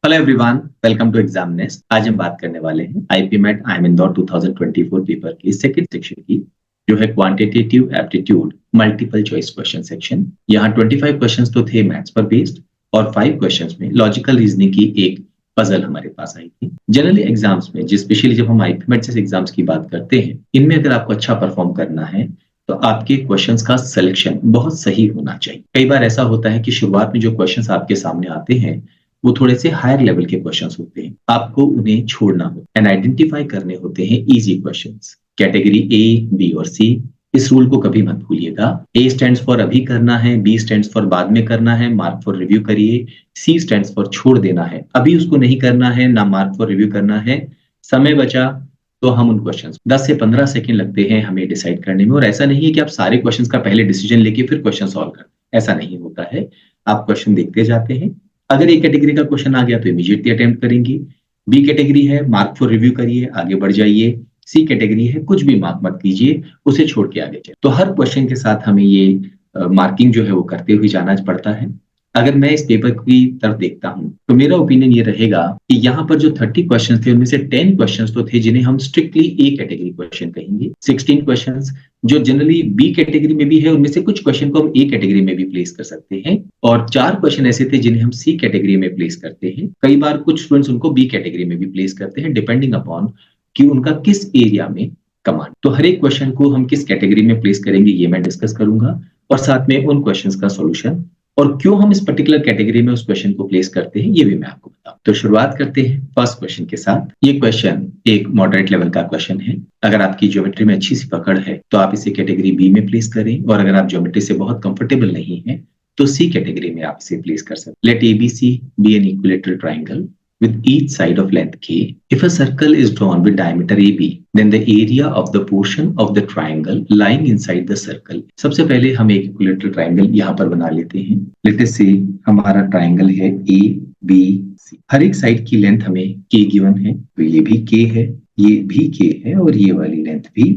Hello everyone, welcome to Exam Nest. आज हम बात करने वाले हैं आईपीमेट आईएम इंदौर 2024 पेपर की सेकंड सेक्शन की, जो है quantitative aptitude multiple choice question section. यहाँ 25 क्वेश्चंस तो थे मैथ्स पर बेस्ड और 5 क्वेश्चंस में लॉजिकल रीजनिंग की एक पजल हमारे पास आई थी। जनरली एग्जाम्स में, स्पेशली जब हम आईपीमेट जैसे एग्जाम्स की बात करते हैं, इनमें अगर आपको अच्छा परफॉर्म करना है तो आपके क्वेश्चंस का सिलेक्शन बहुत सही होना चाहिए। कई बार ऐसा होता है कि शुरुआत में जो क्वेश्चंस आपके सामने आते हैं वो थोड़े से हायर लेवल के क्वेश्चंस होते हैं, आपको उन्हें छोड़ना हो एंड आइडेंटिफाई करने होते हैं easy questions. Category A, B और सी, इस रूल को कभी मत भूलिएगा। ए स्टैंड्स फॉर अभी करना है, बी स्टैंड्स फॉर बाद में करना है, मार्क फॉर रिव्यू करिए। सी स्टैंड्स फॉर छोड़ देना है, अभी उसको नहीं करना है, ना मार्क फॉर रिव्यू करना है। समय बचा तो हम उन क्वेश्चंस 10 से 15 सेकंड लगते हैं हमें डिसाइड करने में। और ऐसा नहीं है कि आप सारे क्वेश्चंस का पहले डिसीजन लेके फिर क्वेश्चन सॉल्व करते हैं, ऐसा नहीं होता है। आप क्वेश्चन देखते जाते हैं, अगर ए कैटेगरी का क्वेश्चन आ गया तो इमीडिएटली अटेम्प्ट करेंगे। बी कैटेगरी है, मार्क फॉर रिव्यू करिए, आगे बढ़ जाइए। सी कैटेगरी है, कुछ भी मार्क मत कीजिए, उसे छोड़ के आगे चलिए। तो हर क्वेश्चन के साथ हमें ये मार्किंग जो है वो करते हुए जाना पड़ता है। अगर मैं इस पेपर की तरफ देखता हूं तो मेरा ओपिनियन ये रहेगा कि यहाँ पर जो 30 क्वेश्चंस थे उनमें से 10 क्वेश्चंस तो थे जिन्हें हम स्ट्रिक्टली ए कैटेगरी क्वेश्चन कहेंगे। 16 क्वेश्चंस जो जनरली बी कैटेगरी में भी है, उनमें से कुछ क्वेश्चन को हम ए कैटेगरी में भी प्लेस कर सकते हैं, और 4 क्वेश्चन ऐसे थे जिन्हें हम सी कैटेगरी में प्लेस करते हैं। कई बार कुछ स्टूडेंट्स उनको बी कैटेगरी में भी प्लेस करते हैं, डिपेंडिंग अपॉन कि उनका किस एरिया में कमांड। तो हर एक क्वेश्चन को हम किस कैटेगरी में प्लेस करेंगे ये मैं डिस्कस करूंगा, और साथ में उन क्वेश्चंस का सॉल्यूशन और क्यों हम इस पर्टिकुलर कैटेगरी में उस क्वेश्चन को प्लेस करते हैं ये भी मैं आपको बताऊं। तो शुरुआत करते हैं फर्स्ट क्वेश्चन के साथ। ये क्वेश्चन एक मॉडरेट लेवल का क्वेश्चन है। अगर आपकी ज्योमेट्री में अच्छी सी पकड़ है तो आप इसे कैटेगरी बी में प्लेस करें, और अगर आप ज्योमेट्री से बहुत कंफर्टेबल नहीं है तो सी कैटेगरी में आप इसे प्लेस कर सकते हैं। Let ABC be an equilateral triangle with each side of length k. If a circle is drawn with diameter AB, then the area of the portion of the triangle lying inside the circle. सबसे पहले हम एक equilateral triangle यहाँ पर बना लेते हैं। Late us से हमारा ट्राइंगल है ए बी सी। हर एक साइड की लेंथ हमें k गिवन है, तो ये भी k है, ये भी k है, और ये वाली लेंथ भी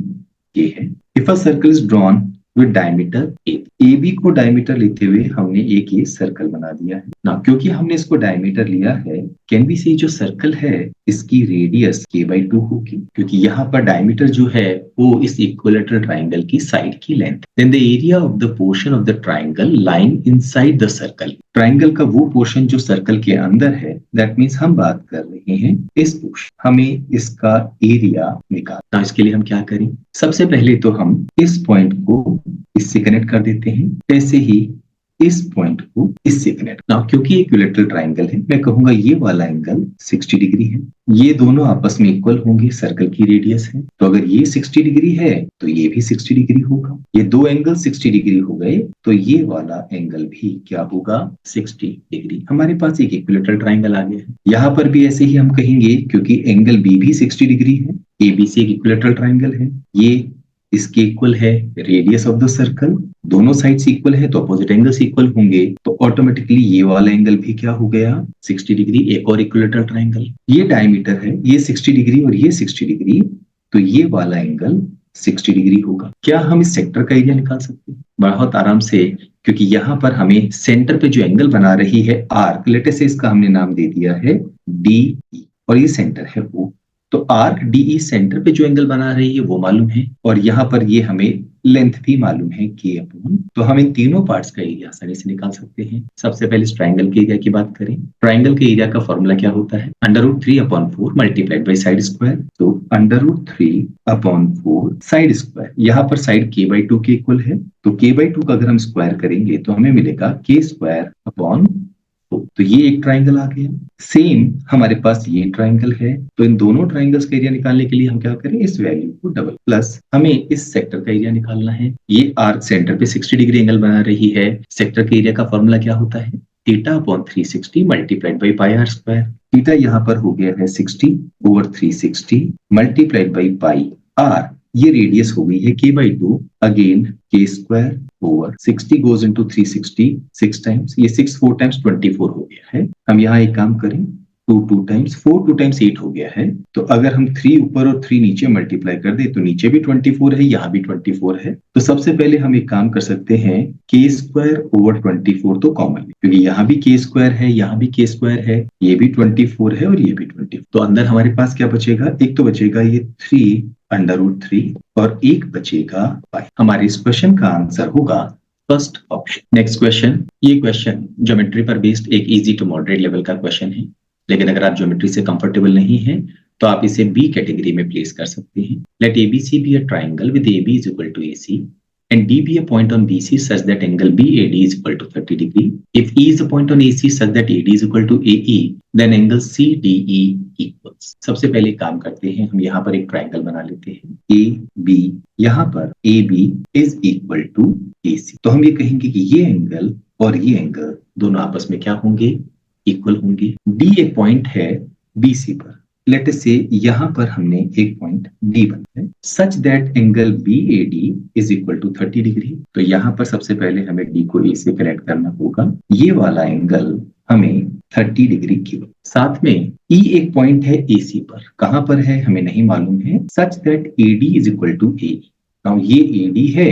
k है। If a circle is drawn with diameter a, AB को डायमीटर लेते हुए हमने एक ये सर्कल बना दिया है ना। क्योंकि हमने इसको डायमीटर लिया है, कैन बी सी जो सर्कल है इसकी रेडियस k/2 होगी, क्योंकि यहाँ पर डायमीटर जो है वो इस इक्विलेटरल ट्राइंगल की साइड की length. Then the area of the portion of the triangle lying inside the circle. Triangle का वो पोर्शन जो सर्कल के अंदर है, दैट मीन्स हम बात कर रहे हैं इस पोर्शन। हमें इसका एरिया निकालना। इसके लिए हम क्या करें, सबसे पहले तो हम इस पॉइंट को इससे कनेक्ट कर देते हैं, ऐसे ही इस पॉइंट को इससे कनेक्ट ना। क्योंकि इक्विलेटरल ट्राइंगल है, मैं कहूंगा ये वाला एंगल 60 डिग्री है। ये दोनों आपस में इक्वल होंगे, सर्कल की रेडियस है, तो अगर ये 60 डिग्री है तो ये भी 60 डिग्री होगा। ये दो एंगल 60 डिग्री हो गए, तो ये वाला एंगल भी क्या होगा, 60 डिग्री। हमारे पास एक इक्विलेटरल ट्राइंगल आ गया है। यहाँ पर भी ऐसे ही हम कहेंगे, क्योंकि एंगल बी भी 60 डिग्री है, एबीसी एक इक्विलेटरल ट्राइंगल है, ये इसके इक्वल है रेडियस ऑफ द सर्कल, दोनों साइड्स इक्वल है तो अपोजिट एंगल्स इक्वल होंगे, तो ऑटोमेटिकली ये वाला एंगल भी क्या हो गया, 60 डिग्री। एक और इक्विलेटरल ट्राइंगल, ये डायमीटर है, ये 60 डिग्री और ये 60 डिग्री, तो ये वाला एंगल 60 डिग्री होगा। क्या हम इस सेक्टर का एरिया निकाल सकते हैं? बहुत आराम से, क्योंकि यहाँ पर हमें सेंटर पे जो एंगल बना रही है आर्क, लेटेस्ट से इसका हमने नाम दे दिया है डी, और ये सेंटर है वो, तो आर्क डीई सेंटर पे जो एंगल बना रही है वो मालूम है, और यहाँ पर ये हमें लेंथ भी मालूम है k/, तो हम इन तीनों पार्ट्स का एरिया आसानी से निकाल सकते हैं। सबसे पहले इस ट्राइंगल के एरिया की बात करें। ट्राइंगल के एरिया का फॉर्मूला क्या होता है, √3/4 मल्टीप्लाइड बाई साइड स्क्वायर। तो √3/4 साइड स्क्वायर, यहाँ पर साइड k/2 के इक्वल है, तो k/2 का अगर हम स्क्वायर करेंगे तो हमें मिलेगा k²/4। तो ये एक ट्राइंगल आ गया। सेम हमारे पास ये ट्राइंगल है, तो इन दोनों ट्राइंगल्स का एरिया निकालने के लिए हम क्या करें, इस वैल्यू को डबल, प्लस हमें इस सेक्टर का एरिया निकालना है। ये आर्क सेंटर पे 60 डिग्री एंगल बना रही है, सेक्टर के एरिया का फॉर्मूला क्या होता है, θ/360 multiplied by pi R square. Theta यहाँ पर हो गया है 60/360 मल्टीप्लाइड बाई पाई आर, ये रेडियस हो गई है k/2, again k²/60 goes into 360 6 times, ये 6 4 टाइम्स 24 हो गया है। हम यहाँ एक काम करें, 2 टाइम्स 4 2 टाइम्स 8 हो गया है। तो अगर हम 3 ऊपर और 3 नीचे मल्टीप्लाई कर दे तो नीचे भी 24 है, यहाँ भी 24 है। तो सबसे पहले हम एक काम कर सकते हैं, k स्क्वायर ओवर 24 तो कॉमन है, क्योंकि यहाँ भी k स्क्वायर है, यहाँ भी k स्क्वायर है, ये भी 24 है और ये भी 24। तो अंदर हमारे पास क्या बचेगा, एक तो बचेगा ये 3√3 और एक बचेगा 5। हमारे इस क्वेश्चन का आंसर होगा फर्स्ट ऑप्शन। नेक्स्ट क्वेश्चन, ये क्वेश्चन ज्योमेट्री पर बेस्ड एक इजी टू मॉडरेट लेवल का क्वेश्चन है, लेकिन अगर आप ज्योमेट्री से कंफर्टेबल नहीं हैं तो आप इसे बी कैटेगरी में प्लेस कर सकते हैं। Let ABC be a triangle with AB is equal to AC and D be a point on BC such that angle BAD is equal to 30 degree. If E is a point on AC such that AD is equal to AE, then angle CDE equals. सबसे पहले काम करते हैं, हम यहाँ पर एक triangle बना लेते हैं AB, यहाँ पर AB is equal to AC। तो हम ये कहेंगे कि ये एंगल और ये एंगल दोनों आपस में क्या होंगे, इक्वल होंगे। D एक पॉइंट है BC पर, लेट अस से यहाँ पर हमने एक पॉइंट D बनाया है such that angle BAD is equal to 30 degree. तो यहाँ पर सबसे पहले हमें D को A से कनेक्ट करना होगा, ये वाला एंगल हमें 30 डिग्री की। साथ में E एक पॉइंट है AC पर, कहां पर है हमें नहीं मालूम है, such that AD is equal to AE। Now ये AD है,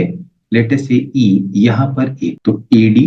लेट अस से E यहाँ पर A, तो AD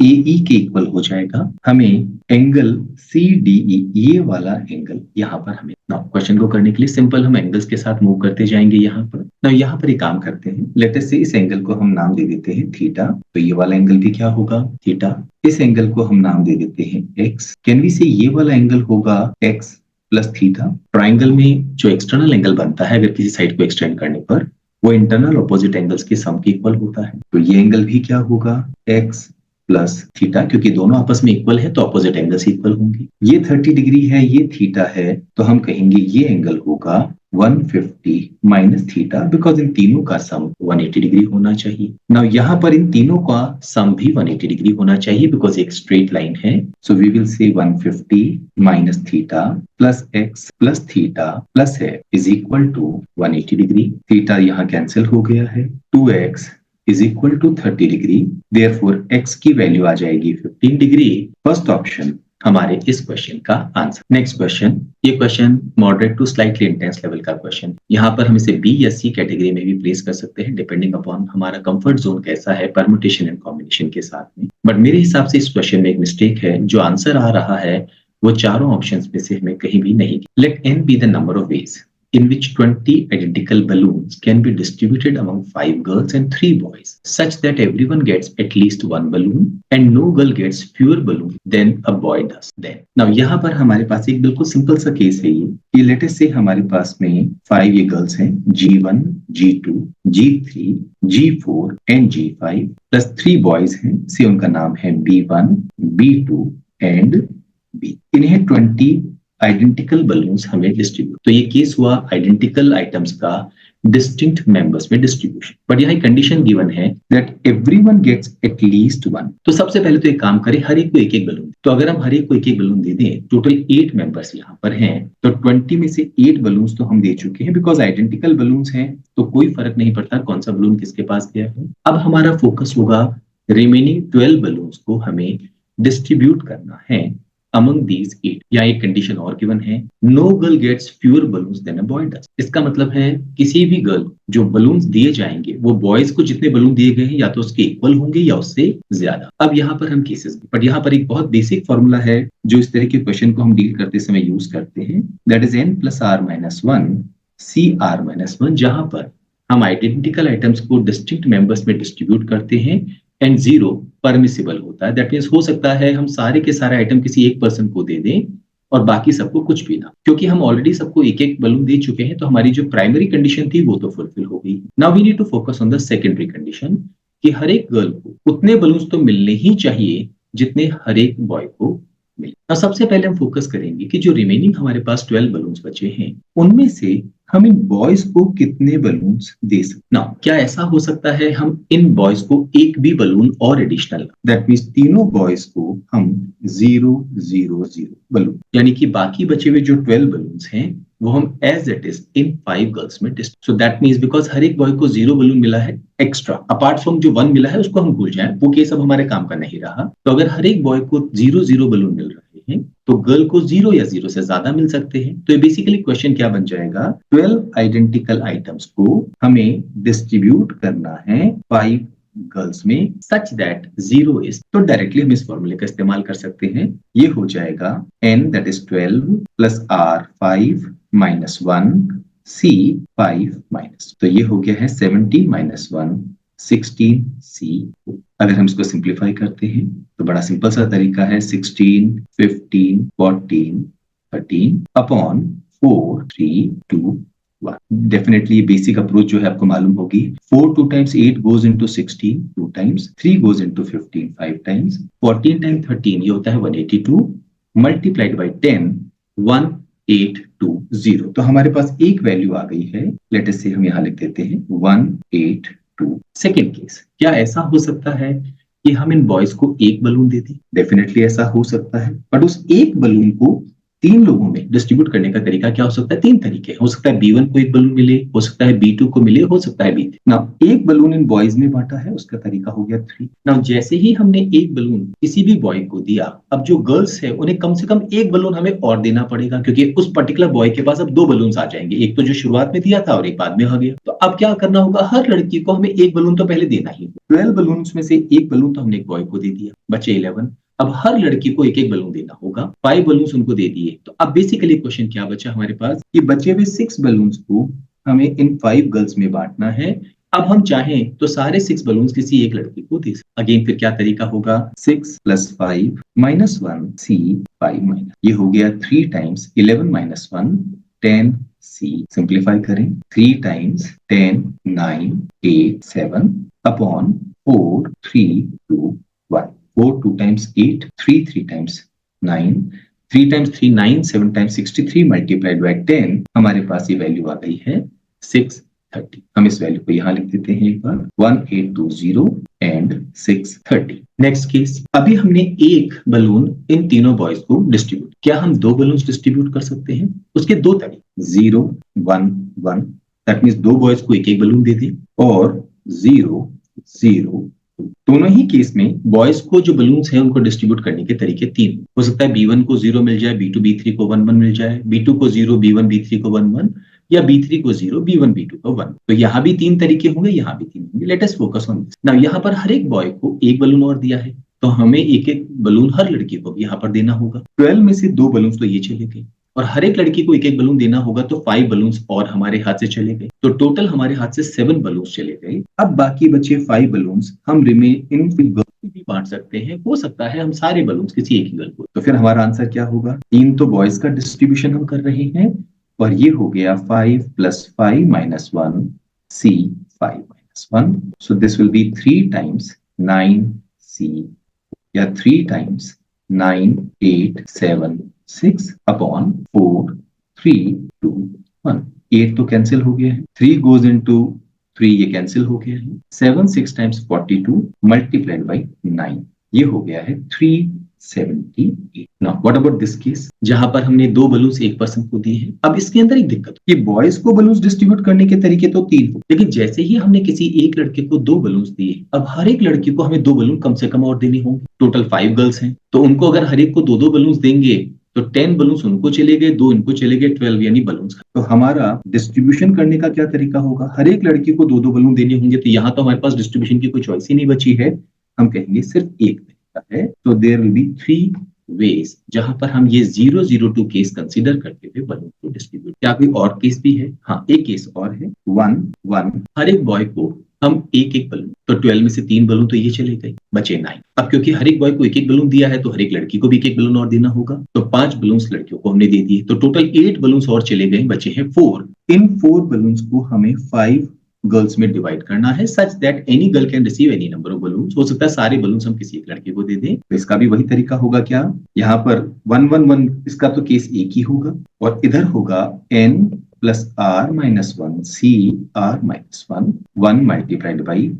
AE के इक्वल हो जाएगा। हमें एंगल CDE ये वाला एंगल यहाँ पर हमें, नाउ क्वेश्चन को करने के लिए सिंपल हम एंगल्स के साथ मूव करते जाएंगे। यहाँ पर नाउ यहाँ पर एक काम करते हैं, लेट अस से इस एंगल को हम नाम दे देते हैं थीटा, तो ये वाला एंगल भी क्या होगा, थीटा। इस एंगल को हम नाम दे देते हैं x। कैन वी से ये वाला एंगल होगा x प्लस थीटा। ट्राइंगल में जो एक्सटर्नल एंगल बनता है अगर किसी साइड को एक्सटेंड करने पर, वो इंटरनल ऑपोजिट एंगल्स के सम के इक्वल होता है। तो ये एंगल भी क्या होगा, x प्लस थीटा, क्योंकि दोनों आपस में इक्वल है तो ऑपोजिट एंगल्स इक्वल होंगे। ये 30 डिग्री है, ये थीटा है, तो हम कहेंगे ये एंगल होगा 150 माइनस थीटा, बिकॉज इन तीनों का सम 180 डिग्री होना चाहिए। नाउ यहाँ पर इन तीनों का सम भी 180 डिग्री होना चाहिए, बिकॉज एक स्ट्रेट लाइन है। So we will say 150 minus theta plus x plus theta plus है is equal to 180 degree. Theta यहाँ कैंसिल हो गया है, 2x is equal to 30 degree, therefore x की वैल्यू आ जाएगी 15 डिग्री। फर्स्ट ऑप्शन हमारे इस क्वेश्चन का आंसर। नेक्स्ट क्वेश्चन, ये question moderate to slightly intense level का क्वेश्चन, यहाँ पर हम इसे बी या सी कैटेगरी में भी प्लेस कर सकते हैं, डिपेंडिंग अपॉन हमारा कंफर्ट जोन कैसा है परम्यूटेशन एंड कॉम्बिनेशन के साथ में। बट मेरे हिसाब से इस क्वेश्चन में एक मिस्टेक है, जो आंसर आ रहा है वो चारों ऑप्शंस में से हमें कहीं भी नहीं। Let n be the number of ways in which 20 identical balloons can be distributed among 5 girls and 3 boys, such that everyone gets at least 1 balloon and no girl gets fewer balloons than a boy does. Then, now यहाँ पर हमारे पास एक बिल्कुल simple सा case है ये latest से हमारे पास में 5 ये गर्ल्स हैं, G1, G2, G3, G4 and G5 plus 3 boys हैं, से उनका नाम है B1, B2 and B। इन्हें 20 आइडेंटिकल बलून्स हमें डिस्ट्रीब्यूट, तो ये केस हुआ आइडेंटिकल आइटम्स का डिस्टिंक्ट मेंबर्स में डिस्ट्रीब्यूशन। बट यहाँ कंडीशन गिवन है दैट एवरीवन गेट्स एटलीस्ट 1। तो सबसे पहले तो एक काम करें, हर एक को एक एक बलून, तो अगर हम हर एक को एक एक बलून दे दें, टोटल 8 मेंबर्स यहाँ पर हैं, तो 20 में से 8 बलून्स तो हम दे चुके हैं, बिकॉज आइडेंटिकल बलून्स हैं तो कोई फर्क नहीं पड़ता कौन सा बलून किसके पास गया है। अब हमारा फोकस होगा रिमेनिंग 12 बलून्स को हमें डिस्ट्रीब्यूट करना है among these 8। या एक कंडीशन और गिवन है, no girl gets fewer balloons than a boy does। इसका मतलब है किसी भी गर्ल जो बलून्स दिए जाएंगे वो बॉयज को जितने बलून दिए गए हैं या तो उसके इक्वल होंगे या उससे ज्यादा। अब यहाँ पर हम केसेस, बट यहाँ पर एक बहुत बेसिक फॉर्मूला है जो इस तरह के क्वेश्चन को हम डील करते समय यूज करते हैं, that is n plus r minus 1 CR minus 1, जहां पर हम आइडेंटिकल आइटम्स को डिस्टिंक्ट मेंबर्स में डिस्ट्रीब्यूट करते हैं एंड 0 परमिसिबल होता है। दैट मीन्स हो सकता है हम सारे के सारे आइटम किसी एक पर्सन को दे दें और बाकी सबको कुछ भी ना, क्योंकि हम ऑलरेडी सबको एक एक बलून दे चुके हैं, तो हमारी जो प्राइमरी कंडीशन थी वो तो फुलफिल हो गई। Now we need to focus on the secondary condition कि हर एक गर्ल को उतने बलून्स तो मिलने ही चाहिए जितने हर एक बॉय को मिले। अब सबसे पहले हम फोकस करेंगे कि जो रिमेनिंग हमारे पास 12 बलून्स बचे हैं उनमें से हम इन बॉयज को कितने बलून्स दे सकते। नाउ क्या ऐसा हो सकता है हम इन बॉयज को एक भी बलून और एडिशनल, दैट मीन्स तीनों बॉयज को हम 0 0 0 बलून, यानी कि बाकी बचे हुए जो 12 बलून्स हैं वो हम as it is in 5 girls में distribute. So that means because हर एक बॉय को 0 बलून मिला है एक्स्ट्रा, अपार्ट फ्रॉम जो 1 मिला है उसको हम भूल जाएं, वो केस अब हमारे काम का नहीं रहा। तो अगर हर एक बॉय को 0 0 बलून मिल रहा है हैं तो गर्ल को 0 या 0 से ज्यादा मिल सकते हैं। तो बेसिकली क्वेश्चन क्या बन जाएगा, 12 आइडेंटिकल आइटम्स को हमें डिस्ट्रीब्यूट करना है 5 गर्ल्स में सच दैट 0 इज, तो डायरेक्टली हम इस फॉर्मूले का इस्तेमाल कर सकते हैं। ये हो जाएगा n that is 12 plus r 5 minus 1 c 5 minus, तो ये हो गया है 17 माइनस 1 16 c। अगर हम इसको सिंप्लीफाई करते हैं तो बड़ा सिंपल सा तरीका है, 16 15 14 13 अपॉन 4 3 2 1। डेफिनेटली बेसिक अप्रोच जो है आपको मालूम होगी। 4 2 times 8 goes into 16 2 times, 3 goes into 15 5 times, 14 times 13 ये होता है 182 मल्टीप्लाइड बाय 10 1820। तो हमारे पास एक वैल्यू आ गई है, लेट अस से हम यहाँ लिख देते हैं 182। सेकेंड केस, क्या ऐसा हो सकता है कि हम इन बॉयज को एक बलून दे दें? डेफिनेटली ऐसा हो सकता है, बट उस एक बलून को 3 लोगों में डिस्ट्रीब्यूट करने का तरीका क्या हो सकता है? 3 तरीके हो सकता है। B1 को एक बलून मिले, हो सकता है B2 को मिले, हो सकता है B3। नाउ एक बलून इन बॉयज में बांटा है, उसका तरीका हो गया 3। नाउ जैसे ही हमने एक बलून किसी भी बॉय को दिया, अब जो गर्ल्स है उन्हें कम से कम एक बलून हमें और देना पड़ेगा, क्योंकि उस पर्टिकुलर बॉय के पास अब 2 बलून आ जाएंगे, एक तो जो शुरुआत में दिया था और एक बाद में आ गया। तो अब क्या करना होगा, हर लड़की को हमें एक बलून तो पहले देना ही। 12 बलून में से एक बलून तो हमने एक बॉय को दे दिया, बचे 11। अब हर लड़की को एक एक बलून देना होगा, 5 बलून्स उनको दे दिए। तो अब बेसिकली क्वेश्चन क्या बचा हमारे पास, कि बचे हुए 6 बलून्स को हमें इन 5 गर्ल्स में बांटना है। अब हम चाहें तो सारे 6 बलून्स किसी एक लड़की को दे सकते। अगेन फिर क्या तरीका होगा, 6 प्लस 5 माइनस 1 c 5 माइनस, ये हो गया 3 टाइम्स 11 माइनस 1 10 c। सिंप्लीफाई करें, 3 times 10 9 8 7 upon 4 3 2 1। 4 2 times 8 3 3 times 9 3 times 3 9 7 times 63 multiplied by 10, हमारे पास ये वैल्यू आ गई है 630। हम इस वैल्यू को यहाँ लिख देते हैं एक बार, 1820 एंड 630। नेक्स्ट केस, अभी हमने एक बलून इन तीनों बॉयज को डिस्ट्रीब्यूट, क्या हम 2 बलून्स डिस्ट्रीब्यूट कर सकते हैं? उसके 2 तरीके, 0 1 1, दैट मींस 2 बॉयज को एक एक बलून दे दें, और 0 0। दोनों ही केस में बॉयज को जो बलून्स हैं उनको डिस्ट्रीब्यूट करने के तरीके 3 हो सकता है। B1 को 0 मिल जाए, B2 B3 को 1 1 मिल जाए, B2 को 0 B1 B3 को 1 1, या B3 को 0 B1 B2 को 1। तो यहाँ भी 3 तरीके होंगे, यहाँ भी 3 होंगे। Let us focus on this. Now यहाँ पर हर एक बॉय को एक बलून और दिया है, तो हमें एक एक बलून हर लड़की को भी यहाँ पर देना होगा। 12 में से 2 बलून तो ये चले गए, और हर एक लड़की को एक एक बलून देना होगा, तो 5 बलून्स और हमारे हाथ से चले गए। तो टोटल हमारे हाथ से 7 बलून्स चले गए। अब बाकी बचे 5 बलून्स हम रिमेन इन गर्ल्स भी बांट सकते हैं। हो सकता है हम सारे बलून्स किसी एक ही गर्ल को। तो फिर हमारा आंसर क्या होगा, 3 तो बॉयज का डिस्ट्रीब्यूशन हम कर रहे हैं, और ये हो गया 5 plus 5 minus 1 c 5 minus 1। So this will be 3 times 9 c, या 3 टाइम्स 9 8 7 6 अपॉन 4 3 2 1। 8 तो कैंसिल हो गया है, 3 goes into 3 ये कैंसिल हो गया है, 7 6 टाइम्स 42 मल्टीप्लाइड बाय 9, ये हो गया है 378। Now what about this case, जहां पर हमने 2 बलून्स एक पर्सन को दिए हैं। अब इसके अंदर एक दिक्कत कि बॉयज को बलून्स डिस्ट्रीब्यूट करने के तरीके तो 3 हो, लेकिन जैसे ही हमने किसी एक लड़के को 2 बलून्स दिए, अब हर एक लड़की को हमें 2 बलून कम से कम और देने होंगे। टोटल 5 गर्ल्स हैं, तो उनको अगर हर एक को 2 बलून्स देंगे तो 10 बलून्स उनको चले गए, 2 इनको चले गए, 12 यानी बलून्स। तो हमारा डिस्ट्रीब्यूशन करने का क्या तरीका होगा, हर एक लड़की को 2 बलून देने होंगे। तो यहाँ तो हमारे पास डिस्ट्रीब्यूशन की कोई चॉइस ही नहीं बची है, हम कहेंगे सिर्फ एक तरीका है। तो देयर विल बी 3 वेज जहां पर हम ये 002 केस कंसीडर करते हुए बलून को डिस्ट्रीब्यूट। क्या कोई और केस भी है? हाँ, एक केस और है, 1 1। हर एक बॉय को हम एक एक बलून, तो 12 में से 3 बलून तो ये चले गए, बचे 9। अब क्योंकि हर एक बॉय को एक एक बलून दिया है, तो हर एक लड़की को भी एक एक बलून और देना होगा। तो 5 बलून्स लड़कियों को हमने दे दिए, तो टोटल 8 बलून्स और चले गए, बचे हैं 4। इन 4 बलून्स को हमें 5 गर्ल्स में डिवाइड करना है, such that any girl can receive any number of balloons. हो सकता है सारे बलून्स हम किसी एक लड़के को दे दें। तो इसका भी वही तरीका होगा, क्या यहाँ पर 1 1 1, इसका तो केस एक ही होगा, और इधर होगा n plus r minus 1 c r minus 1 1 multiplied by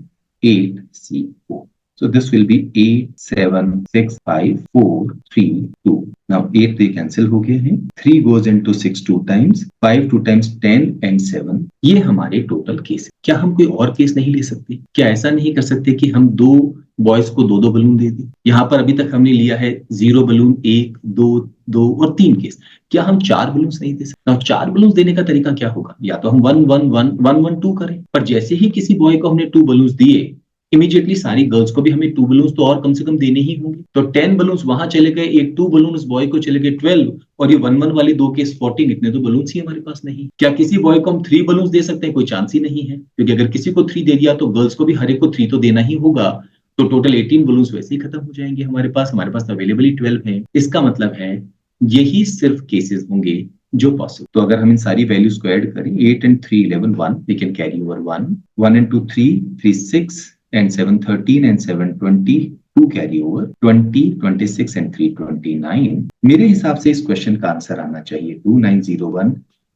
8 c 4। So this will be 8 7 6 5 4 3 2। Now 8 तो कैंसिल हो गए हैं, 3 goes into 6 2 times, 5 2 times 10 and 7। ये हमारे टोटल केस है। क्या हम कोई और केस नहीं ले सकते? क्या ऐसा नहीं कर सकते कि हम 2 बॉयज को 2-2 बलून दे दी। यहाँ पर अभी तक हमने लिया है 0 बलून, 1, 2, 2 और 3 केस। क्या हम 4 बलून्स नहीं दे सकते? 4 बलून्स देने का तरीका क्या होगा? या तो हम 1 1 1 1 1 2 करें, पर जैसे ही किसी बॉय को हमने 2 बलून्स दिए, इमीडिएटली सारी गर्ल्स को भी हमें 2 बलून्स तो और कम से कम देने ही होंगे। तो 10 बलून्स वहां चले गए, एक 2 बलून उस बॉय को चले गए 12, और ये 1 1 वाली 2 केस 14। इतने तो बलून्स ही हमारे पास नहीं। क्या किसी बॉय को हम 3 बलून्स दे सकते हैं? कोई चांस ही नहीं है, क्योंकि अगर किसी को 3 दे दिया तो गर्ल्स को भी हर एक को 3 तो देना ही होगा। तो टोटल 18 बलून्स वैसे ही खत्म हो जाएंगे हमारे पास अवेलेबल ही 12 है। इसका मतलब है यही सिर्फ केसेस होंगे जो पॉसिबल। तो अगर हम इन सारी वैल्यूज को ऐड करें, 8 and 3 11 1, we can carry over 1, 1 and 2 3 3 6 and 7 13 and 7 20, 2 carry over 20 26 and 3 29। मेरे हिसाब से इस क्वेश्चन का आंसर आना चाहिए 2901,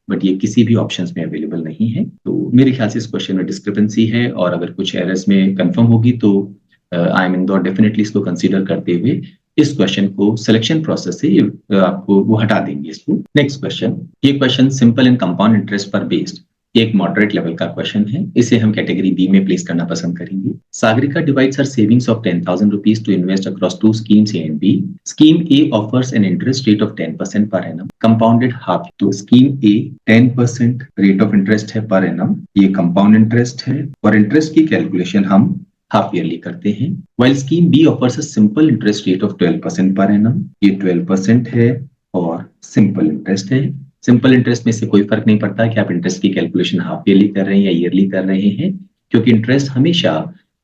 बट ये किसी भी ऑप्शंस में अवेलेबल नहीं है। तो मेरे ख्याल से इस क्वेश्चन में डिस्क्रिपेंसी है, और अगर कुछ एरर्स में कंफर्म होगी तो आई मीन डेफिनेटली इसको कंसीडर करते हुए इस क्वेश्चन को सिलेक्शन प्रोसेस से आपको वो हटा देंगे इसको। नेक्स्ट क्वेश्चन, ये question simple and compound interest पर बेस्ड एक मॉडरेट लेवल का क्वेश्चन है। इसे हम कैटेगरी बी में प्लेस करना पसंद करेंगे। Sagarika divides her savings of 10,000 rupees to invest across 2 schemes A and B. Scheme A offers an interest rate of 10% per annum, compounded half। तो scheme A 10% rate of interest है पर annum, ये compound interest है, और interest की calculation हम half yearly करते हैं। While scheme B offers a simple interest rate of 12% per annum, ये 12% है और सिंपल इंटरेस्ट है। सिंपल इंटरेस्ट में से कोई फर्क नहीं पड़ता कि आप इंटरेस्ट की कैलकुलेशन हाफ ईयरली कर रहे हैं या ईयरली कर रहे हैं, क्योंकि इंटरेस्ट हमेशा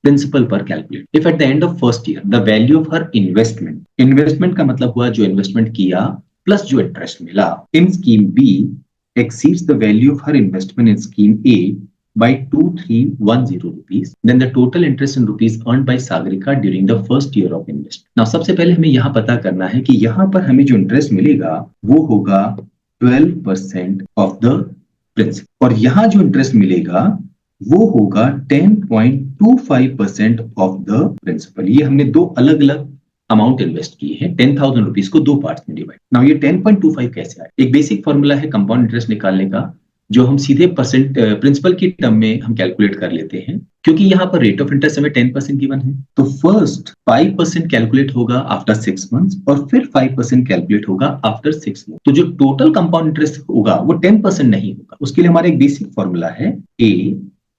प्रिंसिपल पर calculate. If at the end of first year the value of her investment, investment का मतलब हुआ जो इन्वेस्टमेंट किया प्लस जो इंटरेस्ट मिला, in scheme B exceeds the value of her investment in scheme A by 2310 rupees, then the total interest in rupees earned by Sagarika during the first year of investment। Now सबसे पहले हमें यहाँ पता करना है कि यहाँ पर हमें जो इंटरेस्ट मिलेगा वो होगा 12% ऑफ द प्रिंसिपल, और यहाँ जो इंटरेस्ट मिलेगा वो होगा 10.25% ऑफ द प्रिंसिपल। ये हमने दो अलग अलग अमाउंट इन्वेस्ट की है, 10,000 रुपीज को दो पार्ट्स में डिवाइड। नाउ ये 10.25 कैसे आया? एक बेसिक फॉर्मूला है कंपाउंड इंटरेस्ट निकालने का, जो हम सीधे परसेंट प्रिंसिपल की टर्म में हम कैलकुलेट कर लेते हैं, क्योंकि यहाँ पर रेट ऑफ इंटरेस्ट हमें 10% गिवन है। तो फर्स्ट 5% कैलकुलेट होगा आफ्टर 6 months, और फिर 5% कैलकुलेट होगा आफ्टर 6 months। तो जो टोटल कंपाउंड इंटरेस्ट होगा वो 10% नहीं होगा। उसके लिए हमारा एक बेसिक फॉर्मूला है A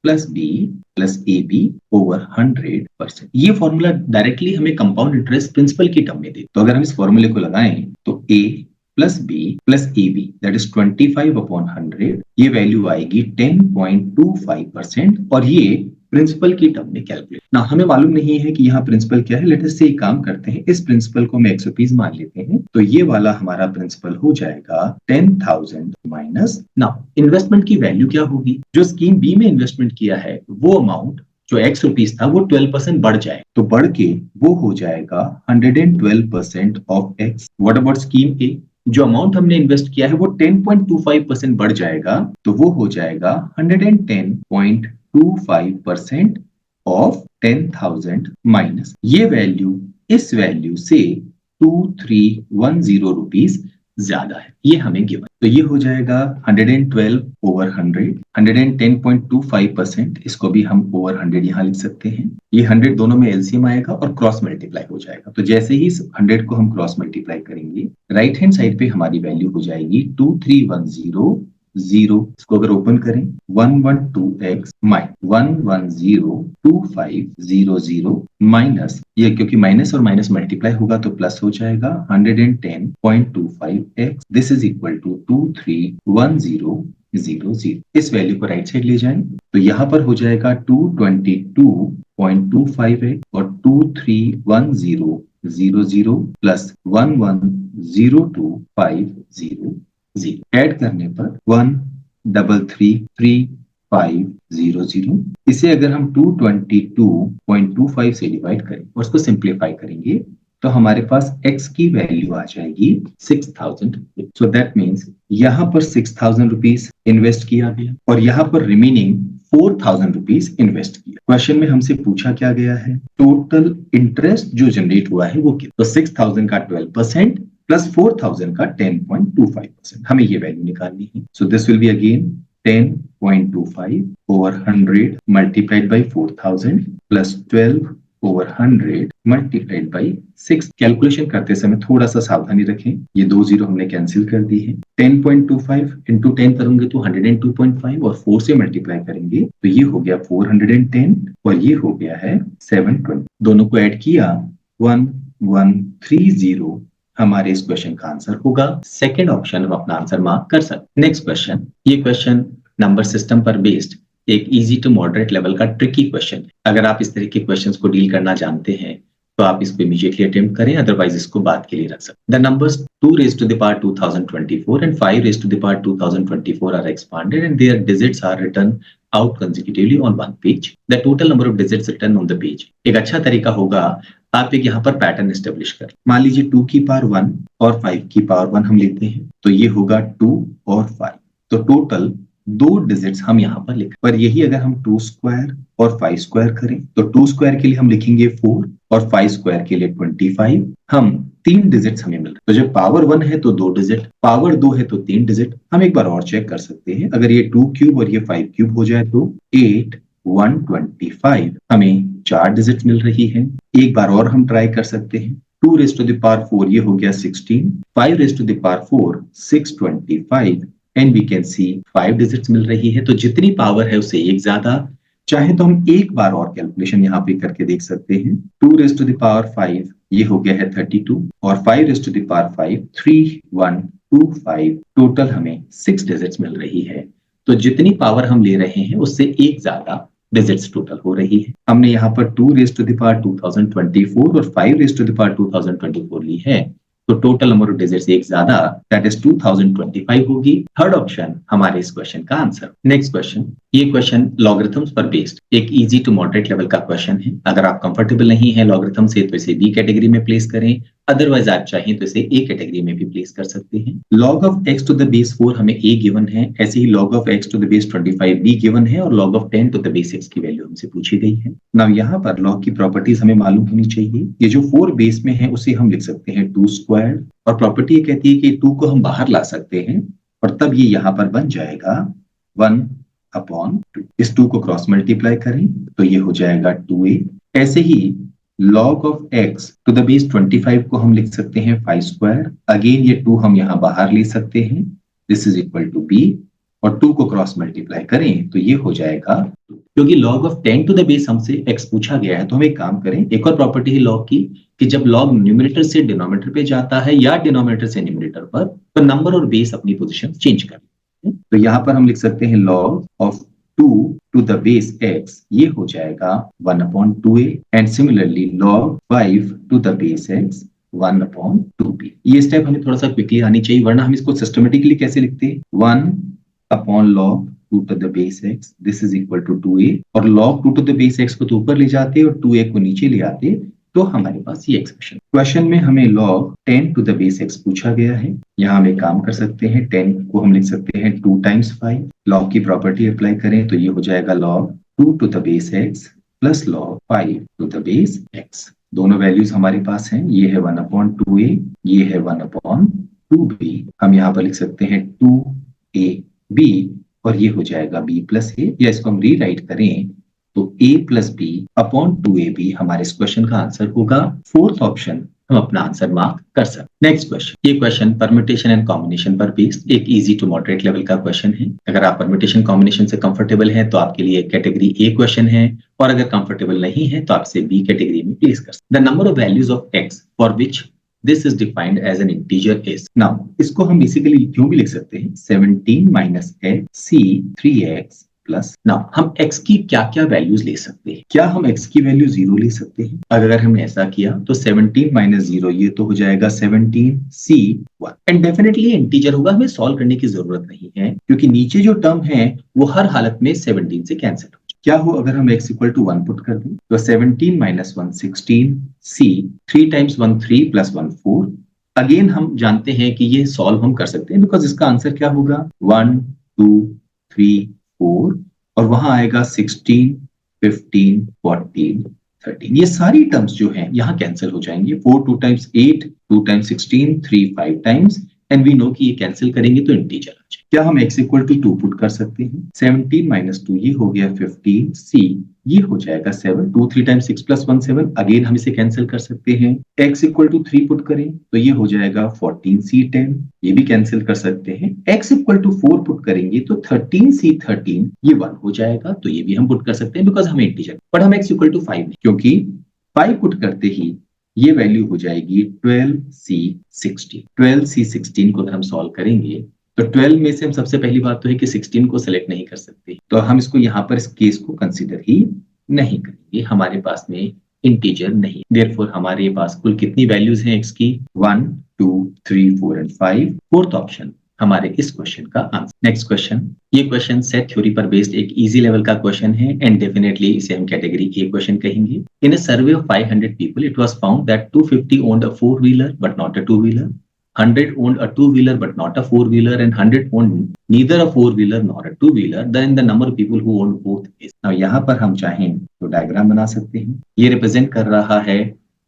plus B plus A B over 100%। ये फॉर्मूला डायरेक्टली हमें कंपाउंड इंटरेस्ट प्रिंसिपल की टर्म में दे। तो अगर हम इस फॉर्मूले को लगाएं तो A plus B plus A B that is 25/100, ये वैल्यू आएगी 10.25%, और ये प्रिंसिपल की टर्म में कैलकुलेट। ना हमें मालूम नहीं है कि यहाँ प्रिंसिपल क्या है। लेट अस से एक काम करते हैं, इस प्रिंसिपल को हम X रुपीज मान लेते हैं। तो ये वाला हमारा प्रिंसिपल हो जाएगा 10,000 माइनस। ना इन्वेस्टमेंट की वैल्यू क्या होगी? जो स्कीम बी में इन्वेस्टमेंट किया है वो अमाउंट जो X रुपीज था वो 12% बढ़ जाए, तो बढ़ के वो हो जाएगा 112% of X। What about scheme A? जो अमाउंट हमने इन्वेस्ट किया है वो 10.25% बढ़ जाएगा, तो वो हो जाएगा 110.25% ऑफ 10,000 माइनस ये वैल्यू इस वैल्यू से 2310 रुपीज ज्यादा है, ये हमें गिवन। तो ये हो जाएगा 112/100, 110.25%, इसको भी हम ओवर 100 यहाँ लिख सकते हैं। ये 100 दोनों में एलसीएम आएगा और क्रॉस मल्टीप्लाई हो जाएगा। तो जैसे ही 100 को हम क्रॉस मल्टीप्लाई करेंगे, राइट हैंड साइड पे हमारी वैल्यू हो जाएगी 2310 0, इसको अगर ओपन करें 112x माइनस 1102500 माइनस ये, क्योंकि माइनस और माइनस मल्टीप्लाई होगा तो प्लस हो जाएगा 110.25x। This is equal to 231000। इस वैल्यू को राइट साइड ले जाएं तो यहाँ पर हो जाएगा 222.25x और 231000 प्लस 1102500 ऐड करने पर 1333500। इसे अगर हम 222.25 से डिवाइड करें और उसको सिंप्लीफाई करेंगे तो हमारे पास x की वैल्यू आ जाएगी 6,000। सो दैट मीन्स यहाँ पर 6,000 रुपीज इन्वेस्ट किया गया और यहाँ पर रिमेनिंग 4,000 रुपीज इन्वेस्ट किया। क्वेश्चन में हमसे पूछा क्या गया है? टोटल इंटरेस्ट जो जनरेट हुआ है वो कितना? तो 6,000 का 12% प्लस 4,000 का 10.25%, हमें ये वैल्यू निकालनी है। So this will be again 10.25 over 100 multiplied by 4,000 plus 12 over 100 multiplied by 6। Calculation करते समय थोड़ा सा सावधानी रखें, ये 2 जीरो हमने कैंसिल कर दी है। 10.25 इंटू 10 करेंगे तो 102.5 और 4 से मल्टीप्लाई करेंगे तो ये हो गया 410 और ये हो गया है 720। दोनों को ऐड किया 1130 हमारे इस क्वेश्चन का आंसर होगा। सेकेंड ऑप्शन हम अपना आंसर मार्क कर सकते। नेक्स्ट क्वेश्चन, ये क्वेश्चन नंबर सिस्टम पर बेस्ड एक इजी टू मॉडरेट लेवल का ट्रिकी क्वेश्चन है। अगर आप इस तरह के क्वेश्चंस को डील करना जानते हैं तो आप इसको इमीडिएटली अटेम्प्ट करें, अदरवाइज इसको बाद के लिए रख सकते। The numbers 2 raised to the power 2024 and 5 raised to the power 2024 are expanded and their digits are written out consecutively on one page. The total number of digits written on the page. एक अच्छा तरीका होगा, आप एक यहाँ पर pattern establish कर, मान लीजिए 2 की पावर 1 और 5 की पावर 1 हम लेते हैं तो ये होगा 2 और 5, तो टोटल 2 डिजिट्स हम यहाँ पर लिखें। पर यही अगर हम 2 स्क्वायर और 5 स्क्वायर करें तो 2 स्क्वायर के लिए हम लिखेंगे 4 और 5 स्क्वायर के लिए 25। हम 3 डिजिट्स हमें मिल रहे, तो जब पावर 1 है तो 2 डिजिट, पावर 2 है तो 3 डिजिट। हम एक बार और चेक कर सकते हैं, अगर ये 2 क्यूब और ये 5 क्यूब हो जाए तो 8 125 हमें 4 डिजिट मिल रही है। एक बार और हम ट्राई कर सकते हैं, 2 raised to the power 4 ये हो गया 16, 5 raised to the power 4 625 and we can see 5 digits मिल रही है। तो जितनी पावर है उससे एक ज्यादा, चाहे तो हम एक बार और कैलकुलेशन यहाँ पे करके देख सकते हैं। 2 raised to the power 5 ये हो गया है 32 और 5 raised to the power 5 3125, total हमें 6 डिजिट्स मिल रही है। तो जितनी पावर हम ले रहे हैं उससे एक ज्यादा डिजिट्स टोटल हो रही है। हमने यहाँ पर 2 raised to the power 2024 और 5 raised to the power 2024 ली है, तो टोटल नंबर ऑफ डिजिट्स एक ज्यादा, दैट इज 2025 होगी। थर्ड ऑप्शन हमारे इस क्वेश्चन का आंसर। नेक्स्ट क्वेश्चन, ये क्वेश्चन लॉगरिथम्स पर बेस्ड एक इजी टू मॉडरेट लेवल का क्वेश्चन है। अगर आप कंफर्टेबल नहीं है लॉगरिथम से तो इसे बी कैटेगरी में प्लेस करें, अदरवाइज आप चाहें तो इसे ए कैटेगरी में भी प्लेस कर सकते हैं। log of x to the base 4 हमें a गिवन है, ऐसे ही log of x to the base 25 b given है और log of 10 to the base x की वैल्यू हमसे पूछी गई है। नाउ यहाँ पर log की प्रॉपर्टीज हमें मालूम होनी चाहिए। ये जो 4 बेस में है उसे हम लिख सकते हैं 2 स्क्वायर, और प्रॉपर्टी ये कहती है कि 2 को हम बाहर ला सकते हैं और तब ये यहाँ पर बन जाएगा 1/2। इस 2 को क्रॉस मल्टीप्लाई करें तो ये हो जाएगा 2a। ऐसे ही log of x to the base 25 को हम लिख सकते हैं 5 स्क्वायर, अगेन ये 2 हम यहाँ बाहर ले सकते हैं, this is equal to b, और 2 को क्रॉस मल्टीप्लाई करें तो ये हो जाएगा, क्योंकि log of 10 to the base हमसे x पूछा गया है तो हम एक काम करें, एक और प्रॉपर्टी है log की कि जब log न्यूमरेटर से डिनोमिनेटर पे जाता है या डिनोमिनेटर से न्यूमरेटर पर, तो नंबर और बेस अपनी पोजीशन चेंज कर। तो यहाँ पर हम लिख सकते हैं log of 2 to the base x ये हो जाएगा 1/2a, and similarly log 5 to the base x 1/2b। ये स्टेप हमें थोड़ा सा क्विकली आनी चाहिए, वरना हम इसको सिस्टमेटिकली कैसे लिखते हैं, 1/log 2 to the base x this is equal to 2a, और log 2 to the base x को तो ऊपर ले जाते और 2a को नीचे ले आते, तो हमारे पास ये एक्सप्रेशन। क्वेश्चन में हमें log 10 to the base x पूछा गया है, यहाँ हम एक काम कर सकते हैं, 10 को हम लिख सकते हैं 2 times 5, log की प्रॉपर्टी अप्लाई करें तो ये हो जाएगा log 2 to the base x plus log 5 to the base x। दोनों वैल्यूज हमारे पास हैं, ये है 1/2a, ये है 1/2b। हम यहाँ पर लिख सकते हैं 2ab और ये हो जाएगा b प्लस a, या इसको हम रीराइट करें तो a plus b upon 2ab हमारे इस क्वेश्चन का आंसर होगा। फोर्थ ऑप्शन हम अपना आंसर मार्क कर सकते। नेक्स्ट क्वेश्चन, ये क्वेश्चन परम्यूटेशन एंड कॉम्बिनेशन पर बेस्ड एक इजी टू मॉडरेट लेवल का क्वेश्चन है। अगर आप परम्यूटेशन कॉम्बिनेशन से कंफर्टेबल हैं तो आपके लिए कैटेगरी ए क्वेश्चन है, और अगर कंफर्टेबल नहीं है तो आप इसे बी कैटेगरी में प्लेस कर सकते। The number of values of x for which this is defined as an integer is. Now इसको हम बेसिकली क्यों भी लिख सकते हैं, 17 minus x c 3x plus. Now हम x की क्या क्या वैल्यूज ले सकते हैं, क्या हम x की वैल्यू 0 ले सकते हैं? अगर हमने ऐसा किया तो 17 माइनस 0 ये तो हो जाएगा 17c1, एंड डेफिनेटली इंटीजर होगा, हमें सॉल्व करने की जरूरत नहीं है क्योंकि नीचे जो टर्म है वो हर हालत में 17 से कैंसिल हो। क्या हो अगर हम x इक्वल टू 1 पुट कर दें तो 17 minus 1 16, c 3 times 1 3 plus 1 4। Again हम जानते हैं कि ये सॉल्व हम कर सकते हैं बिकॉज इसका आंसर क्या होगा 1 2 3 4, और वहां आएगा 16 15 14 13। ये सारी टर्म्स जो हैं यहाँ कैंसिल हो जाएंगे, 4 2 times 8 2 times 16 3 5 times, and we know कि ये कैंसिल करेंगे तो इंटीजर आ जाए। क्या हम x इक्वल टू 2 पुट कर सकते हैं, 17 माइनस 2 ये हो गया 15, c ये हो जाएगा 7, 2 3 टाइम्स 6 प्लस 1 7। अगेन हम इसे कैंसिल कर सकते हैं। x इक्वल टू 3 पुट करें तो ये हो जाएगा 14c10, ये भी कैंसिल कर सकते हैं। x इक्वल टू 4 पुट करेंगे तो 13c13, ये 1 हो जाएगा, तो ये भी हम पुट कर सकते हैं बिकॉज हमें इंटीजर, बट हम x इक्वल टू 5 नहीं, क्योंकि 5 पुट करते ही ये वैल्यू हो जाएगी 12c16। 12c16 को अगर हम सॉल्व करेंगे तो 12 में से हम सबसे पहली बात तो है कि 16 को सेलेक्ट नहीं कर सकते, तो हम इसको यहाँ पर इस केस को कंसीडर ही नहीं करेंगे, हमारे पास में इंटीजर नहीं। देयरफॉर हमारे पास कुल कितनी वैल्यूज हैं x की? 1 2 3 4 एंड 5। फोर्थ ऑप्शन हमारे इस क्वेश्चन का आंसर। नेक्स्ट क्वेश्चन, ये क्वेश्चन सेट थ्योरी पर बेस्ड एक इजी लेवल का क्वेश्चन है एंड डेफिनेटली इसे हम कैटेगरी ए क्वेश्चन कहेंगे। In a survey of 500 people it was found that 250 owned a 4-wheeler but not a 2-wheeler, 100 owned a 2-wheeler but not a 4-wheeler, and 100 owned neither a 4-wheeler nor a 2-wheeler, then the number of people who own both is। now यहाँ पर हम चाहें तो diagram बना सकते हैं। ये represent कर रहा है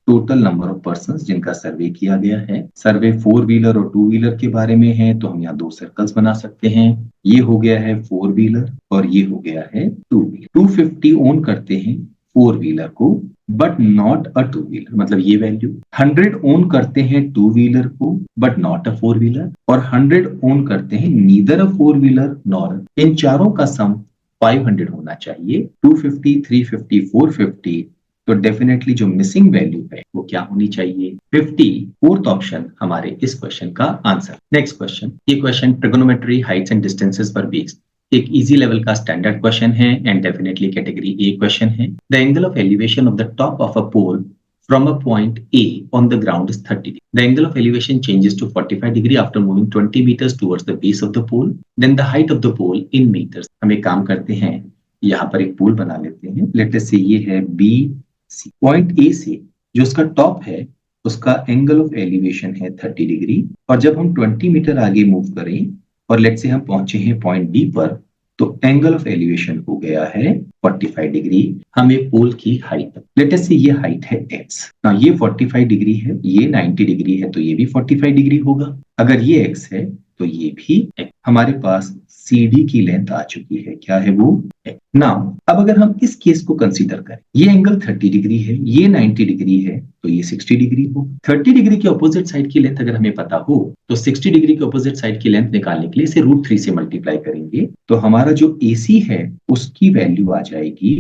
टोटल नंबर ऑफ पर्संस जिनका सर्वे किया गया है। सर्वे 4-wheeler और 2-wheeler के बारे में है, तो हम यहाँ 2 सर्कल्स बना सकते हैं। ये हो गया है 4-wheeler और ये हो गया है 2-wheeler। 250 ओन करते हैं 4-wheeler को बट नॉट अ 2-wheeler, मतलब ये वैल्यू। 100 ओन करते हैं 2-wheeler को बट नॉट अ 4-wheeler, और 100 ओन करते हैं नीदर अ 4-wheeler नॉर। इन चारों का सम 500 होना चाहिए। 250 350 450, तो डेफिनेटली जो मिसिंग वैल्यू है वो क्या होनी चाहिए? 50। फोर्थ ऑप्शन हमारे इस क्वेश्चन का आंसर। नेक्स्ट क्वेश्चन, ये question trigonometry heights and distances पर बेस्ड एक इजी लेवल का स्टैंडर्ड क्वेश्चन है and definitely category A question है। The angle of elevation of the top of a pole from a point A on the ground is 30 degree. The angle of elevation changes to 45 degree after moving 20 meters towards the base of the pole. Then the height of the pole in meters. हम एक काम करते हैं, यहाँ पर एक पोल बना लेते हैं। लेट अस से ये है B C। पॉइंट A से जो उसका टॉप है उसका एंगल ऑफ एलिवेशन है 30 डिग्री, और जब हम 20 मीटर आगे मूव करें और लेट से हम पहुंचे हैं पॉइंट डी पर, तो एंगल ऑफ एलिवेशन हो गया है 45 डिग्री। हमें पोल की हाइट, लेट अस से ये हाइट है x, ना ये 45 डिग्री है, ये 90 डिग्री है, तो ये भी 45 डिग्री होगा। अगर ये x है तो ये भी x। हमारे पास CD की लेंथ आ चुकी है, क्या है वो? नाउ अब अगर हम इस केस को कंसीडर करें, ये एंगल 30 डिग्री है, ये 90 डिग्री है, तो ये 60 डिग्री हो। 30 डिग्री के ऑपोजिट साइड की लेंथ अगर हमें पता हो तो 60 डिग्री के ऑपोजिट साइड की लेंथ निकालने के लिए इसे √3 से मल्टीप्लाई करेंगे, तो हमारा जो AC है उसकी वैल्यू आ जाएगी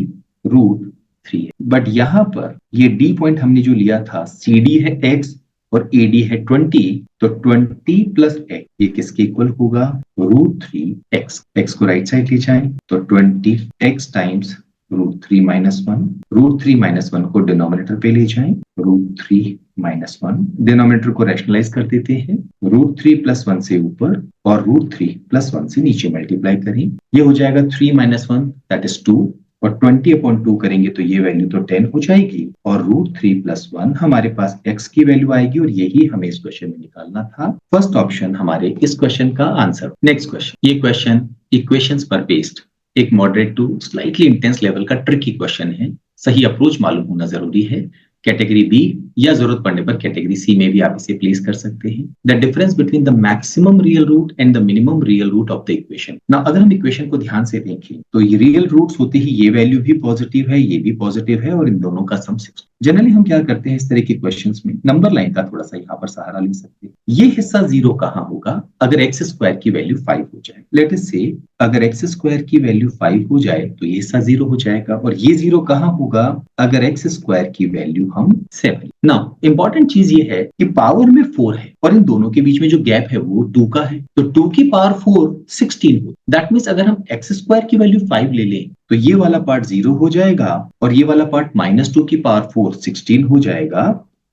√3। बट यहाँ पर ये D पॉइंट हमने जो लिया था, CD है x और AD है 20, तो 20 प्लस x ये किसके इक्वल होगा? √3x। x को राइट साइड ले जाएं तो 20x टाइम्स √3 माइनस 1। √3 माइनस 1 को डिनोमिनेटर पे ले जाएं, √3 माइनस 1। डिनोमिनेटर को रैशनलाइज कर देते हैं, √3 प्लस 1 से ऊपर और √3 प्लस 1 से नीचे मल्टीप्लाई करें, ये हो जाएगा 3 माइनस 1 दैट इज 2, और 20/2 करेंगे तो ये वैल्यू तो 10 हो जाएगी, और √3 प्लस 1 हमारे पास x की वैल्यू आएगी, और यही हमें इस क्वेश्चन में निकालना था। फर्स्ट ऑप्शन हमारे इस क्वेश्चन का आंसर। नेक्स्ट क्वेश्चन, ये क्वेश्चन इक्वेशंस पर बेस्ड एक moderate to slightly intense level का ट्रिकी क्वेश्चन है। सही अप्रोच मालूम होना जरूरी है। कैटेगरी बी या जरूरत पड़ने पर कैटेगरी सी में भी आप इसे प्लेस कर सकते हैं। The difference between the maximum real root and the minimum real root of the equation. ना अगर हम इक्वेशन को ध्यान से देखें तो ये रियल रूट्स होते ही ये वैल्यू भी पॉजिटिव है, ये भी पॉजिटिव है, और इन दोनों का सम 6। जनरली हम क्या करते हैं इस तरह के क्वेश्चंस में, नंबर लाइन का थोड़ा सा यहाँ पर सहारा ले सकते हैं। ये हिस्सा 0 कहाँ होगा? अगर एक्स स्क्वायर की वैल्यू 5 हो जाए। लेट अस से अगर एक्स स्क्वायर की वैल्यू 5 हो जाए तो ये हिस्सा 0 हो जाएगा, और ये 0 कहाँ होगा? अगर एक्स स्क्वायर की वैल्यू हम 7। नाउ इंपॉर्टेंट चीज ये है कि पावर में 4 है और इन दोनों के बीच में जो गैप है वो 2 का है, तो 2 की पावर 4 16 हो। दैट मीन्स अगर हम एक्स स्क्वायर की वैल्यू 5 ले लें तो ये वाला पार्ट 0 हो जाएगा और ये वाला पार्ट -2 की पावर 4 16 हो जाएगा,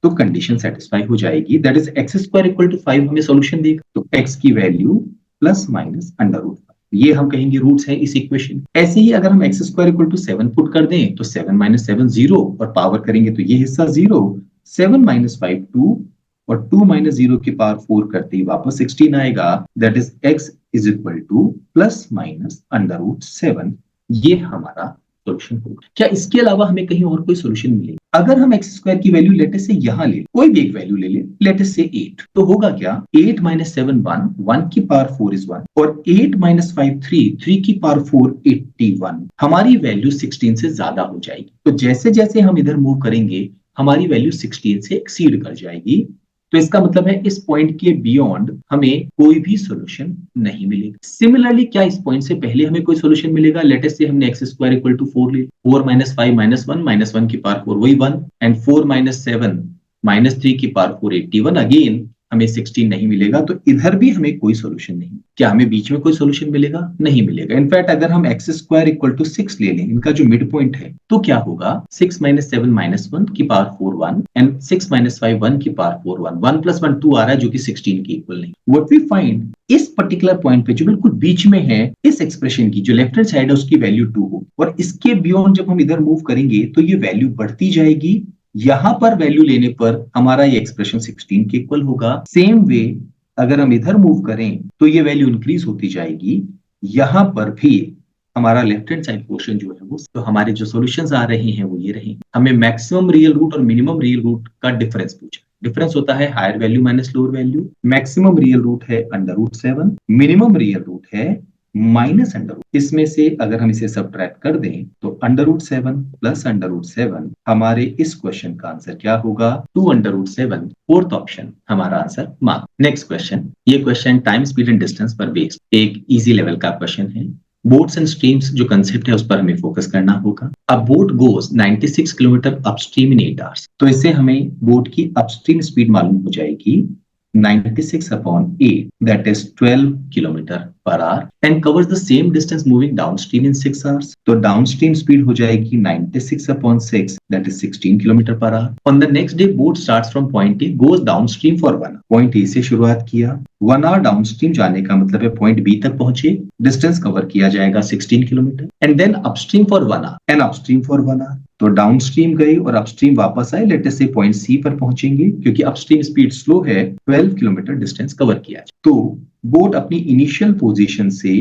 तो कंडीशन सेटिस्फाई हो जाएगी। That is X square equal to 5 हमें सॉल्यूशन देगा, तो एक्स की value plus minus under root, ये हम कहेंगे रूट्स है इस इक्वेशन। ऐसे ही अगर हम X square equal to 7 put कर दें तो 7 - 7 0, और पावर करेंगे तो ये हिस्सा 0, 7 - 5 2, और 2 - 0 की पावर 4 करते ही वापस 16 आएगा। That is x is equal to plus minus under root 7। ये हमारा सोल्यूशन होगा। क्या इसके अलावा हमें कहीं और कोई सोल्यूशन मिलेगा? अगर हम एक्स स्क्वायर की वैल्यू लेट से यहाँ ले, कोई भी एक वैल्यू ले ले, लेट से 8, तो होगा क्या, 8 माइनस 7 1, 1 की पावर 4 इज 1, और 8 माइनस 5 3, 3 की पावर 4 81। हमारी वैल्यू 16 से ज्यादा हो जाएगी। तो जैसे जैसे हम इधर मूव करेंगे हमारी वैल्यू 16 से एक्सीड कर जाएगी। तो इसका मतलब है इस पॉइंट के बियॉन्ड हमें कोई भी सॉल्यूशन नहीं मिलेगा। सिमिलरली क्या इस पॉइंट से पहले हमें कोई सॉल्यूशन मिलेगा? लेटेस्ट से हमने एक्स स्क्वायर इक्वल टू 4 ले, 4 माइनस 5 माइनस 1 की पावर 4 वही 1, एंड 4 माइनस 7 माइनस 3 की पावर 4 81, अगेन हमें 16 नहीं मिलेगा। तो इधर भी हमें कोई सॉल्यूशन नहीं। क्या हमें बीच में कोई सॉल्यूशन मिलेगा? नहीं मिलेगा। इनफैक्ट अगर हम एक्स स्क्वायर इक्वल टू 6 ले लें, इनका जो मिड पॉइंट है, तो क्या होगा, 6 माइनस 7 माइनस 1 की पावर 4 1, एंड 6 माइनस 5 1 की पावर 4 1, 1 प्लस 1 2 आ रहा है जो कि 16 के इक्वल नहीं। व्हाट वी फाइंड, इस पर्टिकुलर पॉइंट पे जो बिल्कुल बीच में है, इस एक्सप्रेशन की जो लेफ्ट हैंड साइड है उसकी वैल्यू 2 हो, और इसके बियॉन्ड जब हम इधर मूव करेंगे तो ये वैल्यू बढ़ती जाएगी। यहां पर वैल्यू लेने पर हमारा ये एक्सप्रेशन 16 के इक्वल होगा। सेम वे अगर हम इधर मूव करें तो ये वैल्यू इंक्रीज होती जाएगी। यहां पर भी हमारा लेफ्ट हैंड साइड पोर्शन जो है वो, तो हमारे जो सॉल्यूशंस आ रहे हैं वो ये रहे। हमें मैक्सिमम रियल रूट और मिनिमम रियल रूट का डिफरेंस पूछा। डिफरेंस होता है higher value minus lower value. Maximum real root है √7, मिनिमम रियल रूट है माइनस √। इसमें से अगर हम इसे सब्ट्रैक्ट कर दें तो √7 प्लस √7, हमारे इस क्वेश्चन का आंसर क्या होगा, 2√7। फोर्थ ऑप्शन हमारा आंसर मार्क। नेक्स्ट क्वेश्चन, ये question time speed and distance पर बेस्ड एक इजी लेवल का क्वेश्चन है। बोट्स एंड स्ट्रीम्स जो कंसेप्ट है उस पर हमें फोकस करना होगा। अ बोट गोज 96 किलोमीटर अपस्ट्रीम इन 8 आवर्स। तो इससे हमें बोट की अपस्ट्रीम स्पीड मालूम हो जाएगी 96 upon 8, that is 12 kilometer per hour, and covers the same distance moving downstream in 6 hours. तो downstream speed हो जाएगी 96 upon 6, that is 16 kilometer per hour. On the next day, boat starts from point A, goes downstream for 1 hour. Point A से शुरुआत किया, 1 hour downstream जाने का मतलब है point B तक पहुंचे, डिस्टेंस कवर किया जाएगा 16 kilometre, and then upstream for 1 hour, and upstream for 1 hour। तो डाउनस्ट्रीम गए और अपस्ट्रीम वापस आए, लेटेस्ट से पॉइंट सी पर पहुंचेंगे क्योंकि अपस्ट्रीम स्पीड स्लो है, 12 किलोमीटर डिस्टेंस कवर किया। तो बोट अपनी इनिशियल पोजीशन से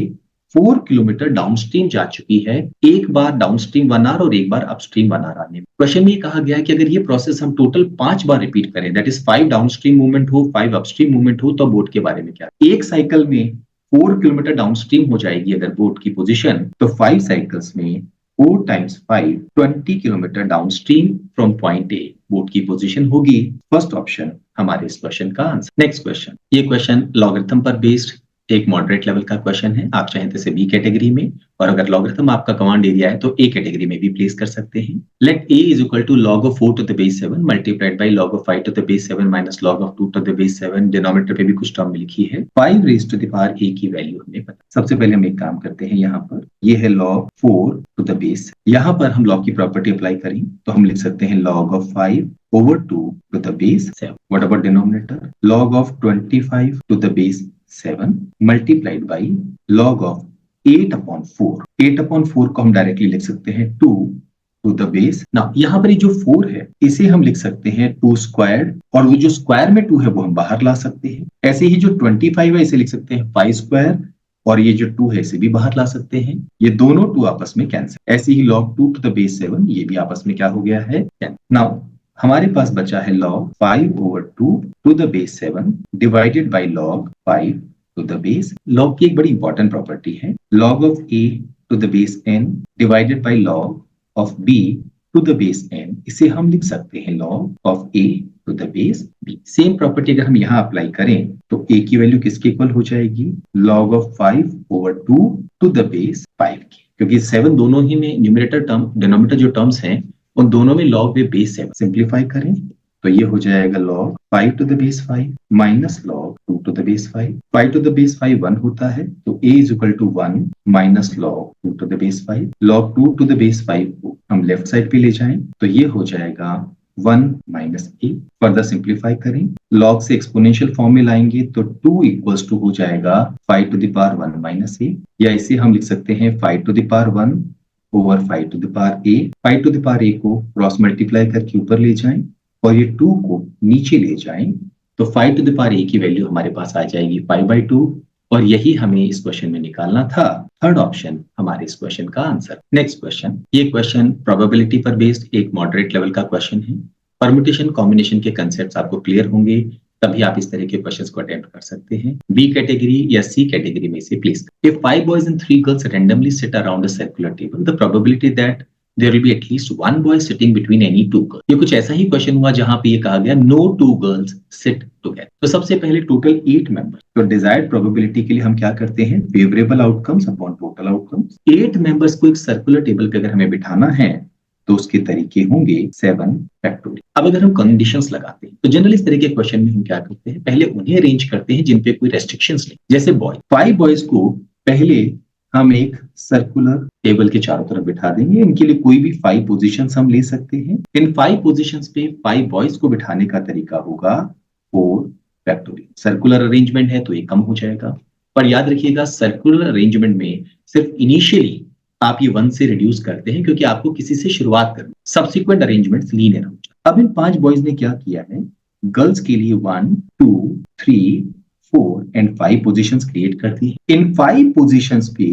4 किलोमीटर डाउनस्ट्रीम जा चुकी है। एक बार डाउनस्ट्रीम 1 hour और एक बार अपस्ट्रीम 1 hour आने में। क्वेश्चन में कहा गया है कि अगर ये प्रोसेस हम टोटल 5 बार रिपीट करें, दैट इज 5 डाउनस्ट्रीम मूवमेंट हो, 5 अपस्ट्रीम मूवमेंट हो, तो बोट के बारे में क्या। एक साइकिल में 4 किलोमीटर डाउनस्ट्रीम हो जाएगी अगर बोट की पोजीशन, तो 5 साइकिल्स में 4 times 5, 20 kilometre downstream from point A boat की पोजीशन होगी। फर्स्ट ऑप्शन हमारे इस क्वेश्चन का आंसर। नेक्स्ट क्वेश्चन, ये क्वेश्चन लॉगरिथम पर बेस्ड एक मॉडरेट लेवल का क्वेश्चन है। आप चाहें तो इसे बी कैटेगरी में, और अगर लॉगरिथम आपका कमांड एरिया है तो ए कैटेगरी में भी प्लेस कर सकते हैं। Let A is equal to log of 4 to the base 7 multiplied by log of 5 to the base 7 minus log of 2 to the base 7। Denominator पे भी कुछ टर्म लिखी है। 5 raised to the power a की value हमें पता। सबसे पहले हम एक काम करते हैं, यहाँ पर ये है log 4 to the base। यहाँ पर हम log की प्रॉपर्टी अप्लाई करें तो हम लिख सकते हैं log of 5 over 2 to the base 7। What about denominator? Log of 25 to the base 7 multiplied by log of 8 upon 4। 8 upon 4 को हम डायरेक्टली लिख सकते हैं 2 to the base। ना यहाँ पर ये जो 4 है इसे हम लिख सकते हैं 2 स्क्वायर्ड, और वो जो स्क्वायर में 2 है वो हम बाहर ला सकते हैं। ऐसे ही जो 25 है इसे लिख सकते हैं 5 स्क्वायर, और ये जो 2 है इसे भी बाहर ला सकते हैं। ये दोनों 2 आपस में कैंसिल। ऐसे ही log 2 to the base 7 ये भी आपस में क्या हो गया है, नाउ हमारे पास बचा है log 5 over 2 to the base 7 divided by log 5 to the base। log की एक बड़ी इंपॉर्टेंट प्रॉपर्टी है, log of a to the base n divided by log of b to the base n। इसे हम लिख सकते हैं log of a to the base b। Same property अगर हम यहाँ अप्लाई करें तो a की वैल्यू किसके इक्वल हो जाएगी, log of 5 over 2 to the base 5 की, क्योंकि 7 दोनों ही में न्यूमरेटर टर्म, डिनोमिनेटर जो टर्म्स हैं उन दोनों में log में बेस 7। सिंप्लीफाई करें तो ये हो जाएगा log 5 to the base 5 minus log 2 to the base 5। 5 to the base 5 1 होता है, तो a is equal to 1 minus log 2 to the base 5। log 2 to the base 5 को हम लेफ्ट साइड पे ले जाएं तो ये हो जाएगा 1 माइनस a। फर्दर सिंप्लीफाई करें, log से एक्सपोनेंशियल फॉर्म में लाएंगे तो 2 इक्वल्स टू हो जाएगा 5 to the power 1 minus a, या इसे हम लिख सकते हैं 5 to the power 1 over 5 to the power a। 5 to the power a को क्रॉस मल्टीप्लाई करके ऊपर ले जाएं और ये 2 को नीचे ले जाएं, तो 5 to the power a की वैल्यू हमारे पास आ जाएगी 5/2, और यही हमें इस क्वेश्चन में निकालना था। थर्ड ऑप्शन हमारे इस क्वेश्चन का आंसर। नेक्स्ट क्वेश्चन, ये क्वेश्चन प्रोबेबिलिटी पर बेस्ड एक मॉडरेट लेवल का क्वेश्चन है। परम्यूटेशन कॉम्बिनेशन के कंसेप्ट आपको क्लियर होंगे तभी आप इस तरह के क्वेश्चंस को अटेम्प्ट कर सकते हैं। बी कैटेगरी या सी कैटेगरी में से please. If 5 boys and 3 girls randomly sit around a circular table, the probability that there will be at least one boy sitting between any two girls. ये कुछ ऐसा ही question हुआ जहां पे ये कहा गया no two girls sit together. तो सबसे पहले टोटल 8 मेंबर, तो डिजायर्ड प्रोबेबिलिटी के लिए हम क्या करते हैं, favourable outcomes upon total outcomes. 8 members को एक सर्कुलर टेबल पे अगर हमें बिठाना है तो उसके तरीके होंगे 7 फैक्टोरियल। अब अगर हम कंडीशंस लगाते हैं तो जनरली इस तरह के क्वेश्चन में हम क्या करते हैं, पहले उन्हें अरेंज करते हैं जिन पे कोई रेस्ट्रिक्शंस नहीं। जैसे बॉय, 5 बॉयज को पहले हम एक सर्कुलर टेबल के चारों तरफ बिठा देंगे। इनके लिए कोई भी 5 पोजीशंस हम ले सकते हैं। इन 5 पोजीशंस पे 5 बॉयज को बिठाने का तरीका होगा 4 फैक्टोरियल। सर्कुलर अरेंजमेंट है तो ये कम हो जाएगा, पर याद रखिएगा सर्कुलर अरेंजमेंट में सिर्फ इनिशियली आप ये 1 से रिड्यूस करते हैं क्योंकि आपको किसी से शुरुआत करनी, सब्सिक्वेंट अरेंजमेंट्स लीनियर हो जाए। अब इन 5 बॉयज ने क्या किया है, गर्ल्स के लिए 1 2 3 4 एंड 5 पोजीशंस क्रिएट कर दी। इन 5 पोजीशंस पे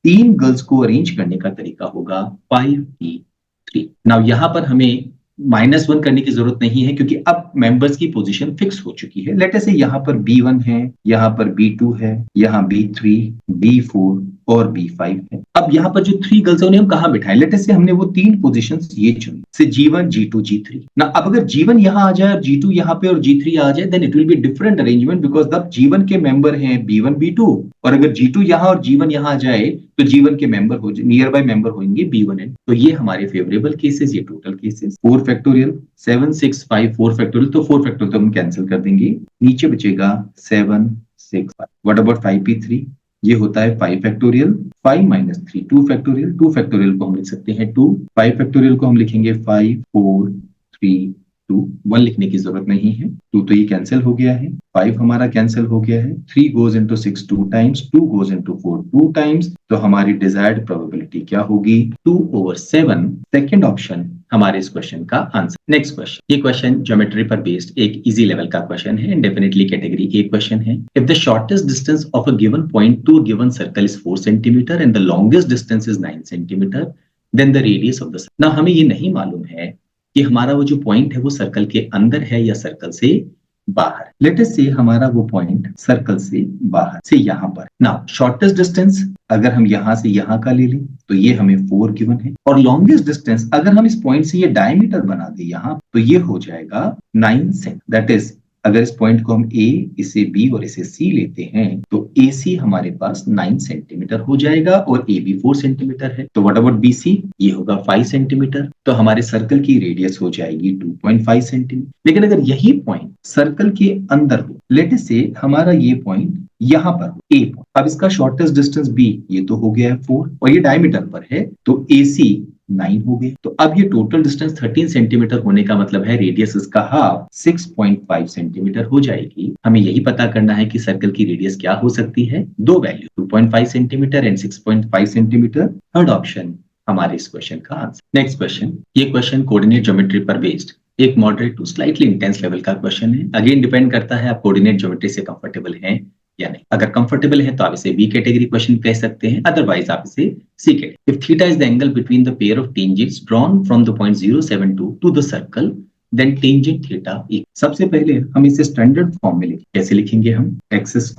3 गर्ल्स को अरेंज करने का तरीका होगा 5p3। नाउ यहां पर हमें -1 करने की जरूरत नहीं है क्योंकि अब मेंबर्स की पोजीशन फिक्स हो चुकी है। लेट अस से यहाँ पर B1 है, यहाँ पर B2 है, यहाँ B3, B4 और B5 है। अब यहाँ पर जो 3 गर्ल्स है उन्हें हम कहाँ बिठाएं, लेट अस से हमने वो 3 पोजीशंस ये चुनी से G1 G2 G3 ना। अब अगर G1 यहाँ आ जाए और G2 यहाँ पे और G3 आ जाए then it will be different arrangement because अब G1 के मेंबर हैं B1 B2 और अगर G2 यहाँ और G1 यहाँ आ जाए तो G1 के मेंबर हो नियर बाय मेंबर होंगे B1 एंड। तो ये हमारे फेवरेबल केसेस, ये टोटल केसेस। 4 फैक्टोरियल 7 6 5 4 फैक्टोरियल, तो 4 फैक्टोरियल तो हम कैंसिल कर देंगे, नीचे बचेगा 7 6 5। व्हाट अबाउट 5p3, ये होता है 5 फैक्टोरियल 5 - 3 2 फैक्टोरियल। 2 फैक्टोरियल को हम लिख सकते हैं 2, 5 फैक्टोरियल को हम लिखेंगे 5 4 3 2। 1 लिखने की जरूरत नहीं है, 2 तो ये कैंसिल हो गया है, 5 हमारा कैंसिल हो गया है, 3 goes into 6 2 times, 2 goes into 4 2 times। तो हमारी डिजायर्ड प्रोबेबिलिटी क्या होगी, 2/7। सेकंड ऑप्शन हमारे इस क्वेश्चन का आंसर। नेक्स्ट क्वेश्चन, ये क्वेश्चन ज्योमेट्री पर बेस्ड एक इजी लेवल का क्वेश्चन है, डेफिनेटली कैटेगरी ए क्वेश्चन है। If the shortest distance of a given point to a given circle is 4 centimetre and the longest distance is 9 centimetre, then the radius of the circle. ना हमें ये नहीं मालूम है कि हमारा वो जो पॉइंट है वो सर्कल के अंदर है या सर्कल से बाहर। लेट अस से हमारा वो पॉइंट सर्कल से बाहर से यहाँ पर। नाउ शॉर्टेस्ट डिस्टेंस अगर हम यहाँ से यहाँ का ले लें तो ये हमें 4 गिवन है, और लॉन्गेस्ट डिस्टेंस अगर हम इस पॉइंट से ये डायमीटर बना दे यहाँ तो ये हो जाएगा 9 सेंट। दैट इज अगर इस पॉइंट को हम A, इसे B और इसे C लेते हैं तो AC हमारे पास 9 सेंटीमीटर हो जाएगा और AB 4 सेंटीमीटर है। तो व्हाट अबाउट BC, ये होगा 5 सेंटीमीटर। तो हमारे सर्कल की रेडियस हो जाएगी 2.5 सेंटीमीटर। लेकिन अगर यही पॉइंट सर्कल के अंदर हो, लेट अस से हमारा ये पॉइंट यहाँ पर हो A पॉइंट, अब इसका शॉर्टेस्ट डिस्टेंस B ये तो हो गया है 4 और ये डायमीटर पर है तो AC 9 हो गए। तो अब ये टोटल डिस्टेंस 13 सेंटीमीटर होने का मतलब है रेडियस इसका हाफ 6.5 सेंटीमीटर हो जाएगी। हमें यही पता करना है कि सर्कल की रेडियस क्या हो सकती है, दो value 2.5 centimetre and 6.5 centimetre. Third option हमारे इस क्वेश्चन का आंसर। नेक्स्ट क्वेश्चन, ये क्वेश्चन कोऑर्डिनेट ज्योमेट्री पर बेस्ड एक moderate to slightly intense level का क्वेश्चन है। अगेन डिपेंड करता है आप कोऑर्डिनेट ज्योमेट्री से कंफर्टेबल हैं या नहीं। अगर कंफर्टेबल है तो आप इसे बी कैटेगरी क्वेश्चन कह सकते हैं, अदरवाइज आप इसे C category. If theta is the angle between the pair of tangents drawn from the point 072 to the circle then tangent theta equal. सबसे पहले हम इसे स्टैंडर्ड फॉर्म में लिखें। कैसे लिखेंगे हम, x² -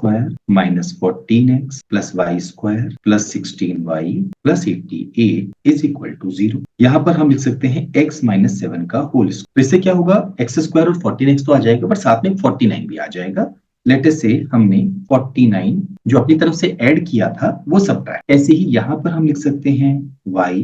14x + y² + 16y + 88 is equal to 0। यहाँ पर हम लिख सकते हैं x - 7 का होल स्क्वायर। तो इससे क्या होगा, x² और 14x तो आ जाएगा बट साथ में 49 भी आ जाएगा। लेट अस से हमने 49 जो अपनी तरफ से ऐड किया था वो सबट्रैक्ट। ऐसे ही यहाँ पर हम लिख सकते हैं y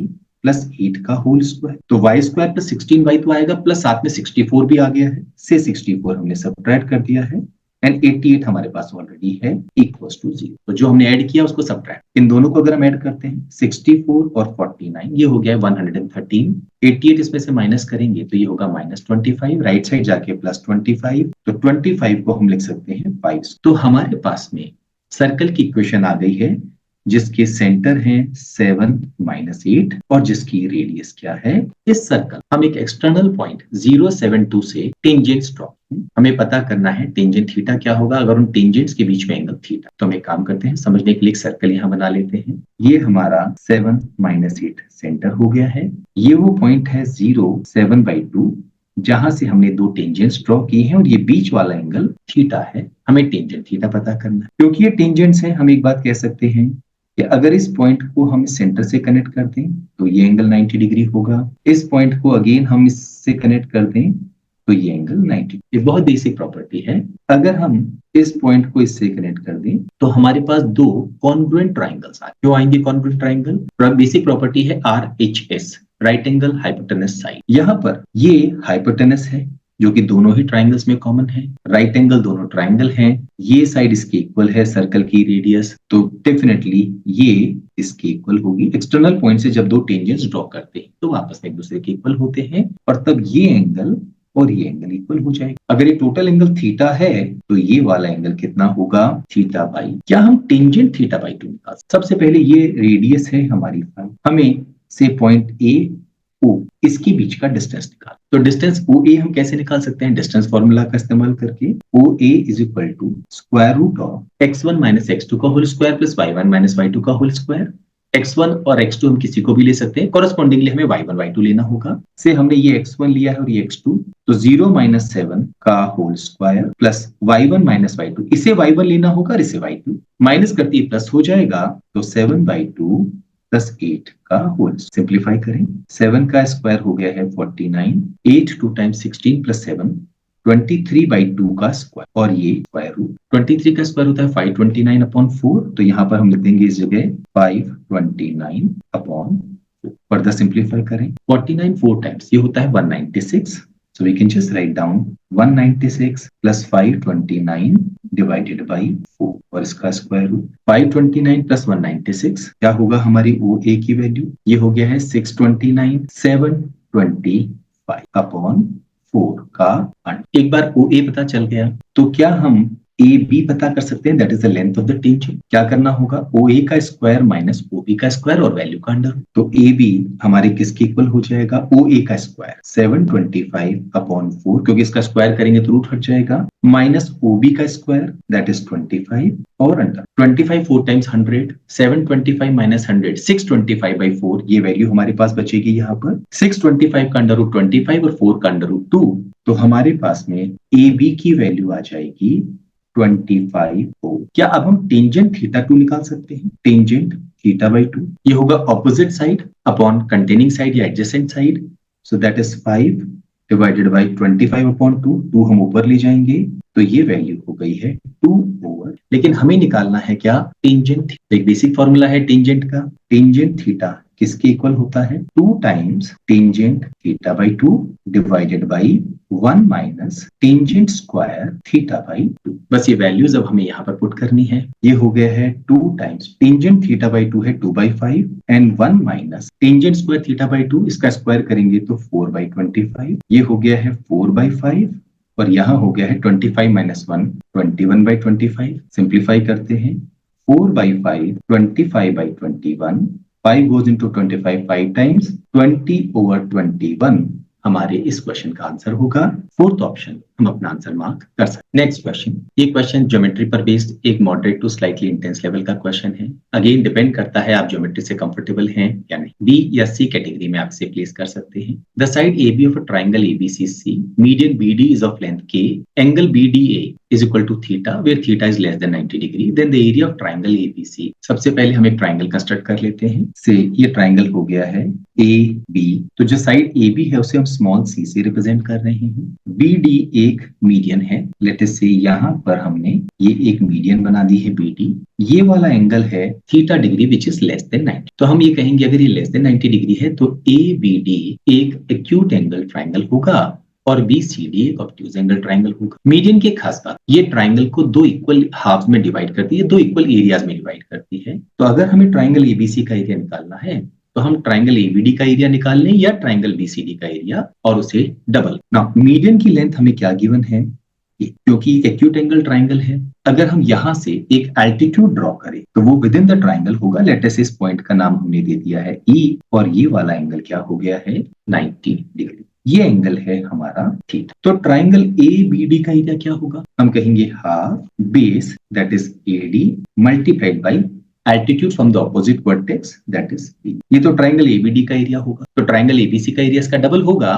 + 8 का होल स्क्वायर। तो y² + 16y तो आएगा, प्लस साथ में 64 भी आ गया है, से 64 हमने सबट्रैक्ट कर दिया है एंड 88 हमारे पास ऑलरेडी है इक्वल्स टू 0। तो जो हमने ऐड किया उसको सबट्रैक्ट, इन दोनों को अगर हम ऐड करते हैं 64 और 49 ये हो गया 113। 88 इसमें से माइनस करेंगे तो ये होगा -25, राइट साइड जाके +25, तो 25 को हम लिख सकते हैं 5। तो हमारे पास में सर्कल की इक्वेशन आ गई है जिसके सेंटर है 7 - 8 और जिसकी रेडियस क्या है, इस सर्कल हम एक एक्सटर्नल पॉइंट 072 से टेंजेंट्स ड्रॉ, हमें पता करना है टेंजेंट थीटा क्या होगा अगर उन टेंजेंट्स के बीच में एंगल थीटा। तो हम एक काम करते हैं, समझने के लिए एक सर्कल यहाँ बना लेते हैं। ये हमारा 7 - 8 सेंटर हो गया है। ये वो पॉइंट है 0/7 जहां से हमने दो टेंजेंट्स ड्रॉ किए हैं और ये बीच वाला एंगल थीटा है। हमें टेंजेंट थीटा पता करना है। क्योंकि ये टेंजेंट्स हैं, हम एक बात कह सकते हैं कि अगर इस पॉइंट को हम सेंटर से कनेक्ट कर दें तो ये एंगल 90 डिग्री होगा। इस पॉइंट को अगेन हम इससे कनेक्ट कर दें तो ये एंगल 90। ये बहुत बेसिक प्रॉपर्टी है। अगर हम इस पॉइंट को इससे कनेक्ट कर दें तो हमारे पास दो कॉन्ग्रुएंट ट्राइंगल्स आए। क्यों आएंगे कॉन्ग्रुएंट ट्राइंगल? बेसिक प्रॉपर्टी है RHS, right angle hypotenuse side. यहाँ पर ये हाइपोटेनस है जो कि दोनों ही ट्राइंगल्स में कॉमन है। राइट एंगल दोनों ट्राइंगल हैं। ये साइड इसके इक्वल है सर्कल की रेडियस, तो डेफिनेटली ये इसके इक्वल होगी। एक्सटर्नल पॉइंट से जब दो टेंजेंट्स ड्रॉ करते हैं तो आपस में एक दूसरे के इक्वल होते हैं और तब ये एंगल और ये एंगल इक्वल हो जाएगा। अगर ये टोटल एंगल थीटा है तो ये वाला एंगल कितना होगा? थीटा बाई, क्या हम टेंजेंट थीटा बाई 2 निकाल? सबसे पहले ये रेडियस है हमारी फाई, हमें से पॉइंट ए ओ इसके बीच का डिस्टेंस निकाल। तो डिस्टेंस ओ ए हम कैसे निकाल सकते हैं? डिस्टेंस फॉर्मूला का इस्तेमाल करके। O A is equal to square root of x1 - x2 का whole square plus y1 - y2 का होल स्क्वायर। x1 और x2 हम किसी को भी ले सकते हैं, कॉरेस्पॉन्डिंगली हमें y1 y2 लेना होगा। से हमने ये x1 लिया है और ये x2, तो 0 - 7 का whole square plus y1 - y2, इसे y1 लेना होगा और इसे y2 माइनस करते ही प्लस हो जाएगा, तो 7/2 प्लस 8 का होल। सिंप्लीफाई करें, 7 का स्क्वायर हो गया है 49, 8 2 टाइम्स 16 प्लस 7 23/2 का स्क्वायर और ये स्क्वायर रूट। 23 का स्क्वायर होता है 529/4, तो यहाँ पर हम लिख देंगे इस जगह 529/4। फर्दर सिंप्लीफाई करें, 49 4 टाइम्स ये होता है 196, so we can just write down 196 plus 529 divided by 4 और इसका स्क्वायर रूट। 529 plus 196 क्या होगा हमारी OA की वैल्यू? ये हो गया है 629 725 अपॉन 4 का 100। एक बार OA पता चल गया तो क्या हम AB पता कर सकते हैं, that is the length of the tangent. क्या करना होगा? OA का स्क्वायर माइनस OB का स्क्वायर और वैल्यू का अंडर। तो AB हमारे किसके इक्वल हो जाएगा? OA का स्क्वायर 725/4, क्योंकि इसका स्क्वायर करेंगे तो रूट हट जाएगा, माइनस OB का स्क्वायर दैट इज 25 और अंडर 25 4 टाइम्स 100, 725 माइनस 100 625/4, ये वैल्यू हमारे पास बचेगी यहाँ पर। 625 का अंडर रूट 25 और 4 का अंडर रूट 2, तो हमारे पास में AB की वैल्यू आ जाएगी 25 हो। क्या अब हम टेंजेंट थीटा 2 निकाल सकते हैं? टेंजेंट थीटा बाई 2 ये होगा opposite side upon containing side या adjacent side, so that is 5 divided by 25/2। 2 हम ऊपर ले जाएंगे तो ये वैल्यू हो गई है 2/। लेकिन हमें निकालना है क्या? टेंजेंट। एक बेसिक फॉर्मूला है टेंजेंट का। टेंजेंट थीटा किसके इक्वल होता है? 2 times tangent theta by 2 divided by 1 minus tangent square theta by 2। बस ये वैल्यूज अब हमें यहाँ पर पुट करनी है। ये हो गया है 2 टाइम्स टेंजेंट थीटा बाई 2 है 2/5 and 1 minus tangent square theta by 2, इसका स्क्वायर करेंगे तो 4/25। ये हो गया है 4/5 और यहाँ हो गया है 25 माइनस 1 21/25। सिंप्लीफाई करते हैं, 4/5 25/21, 5 goes into 25 5 times, 20/21 हमारे इस क्वेश्चन का आंसर होगा। फोर्थ ऑप्शन हम अपना आंसर मार्क कर सकते। नेक्स्ट क्वेश्चन, ये क्वेश्चन ज्योमेट्री पर बेस्ड एक moderate to slightly intense level का क्वेश्चन है। अगेन डिपेंड करता है आप ज्योमेट्री से कंफर्टेबल हैं या नहीं। बी या सी कैटेगरी में आप इसे प्लेस कर सकते हैं। The side AB of a triangle ABCC, median BD is of length K, angle BDA is equal to theta where theta is less than 90 degree, then the area of triangle ABC। सबसे पहले हम एक triangle construct कर लेते हैं। से ये triangle हो गया है AB, तो जो साइड AB है उसे हम स्मॉल c से रिप्रेजेंट कर रहे हैं। BD एक मीडियन है, लेट अस से यहाँ पर हमने ये एक मीडियन बना दी है BD। ये वाला एंगल है theta degree which is less than 90। तो हम ये कहेंगे अगर ये लेस देन 90 डिग्री है तो ABD एक एक्यूट एंगल ट्राइंगल होगा और BCD एक ऑब्ट्यूज एंगल ट्राइंगल होगा। मीडियन की खास बात, ये ट्राइंगल को दो इक्वल हाफ में डिवाइड करती है, दो इक्वल एरियाज में डिवाइड करती है। तो अगर हमें ट्राइंगल ABC का एरिया निकालना है तो हम ट्राइंगल ABD का एरिया निकाल लें या ट्राइंगल BCD का एरिया और उसे डबल। नाउ मीडियन की लेंथ हमें क्या गिवन है? क्योंकि एक्यूट एंगल ट्राइंगल है अगर हम यहाँ से एक एल्टीट्यूड ड्रॉ करें तो वो विद इन द ट्राइंगल होगा। लेट अस इस पॉइंट का नाम हमने दे दिया है ई, और ये वाला एंगल क्या हो गया है 90 डिग्री। ये एंगल है हमारा थीटा। तो ट्राइंगल ए बी डी का एरिया क्या होगा? हम कहेंगे half base that is AD multiplied by altitude from the opposite vertex that is B. ये तो ट्राइंगल एबीडी का एरिया होगा। तो ट्राइंगल एबीसी का एरिया इसका डबल होगा।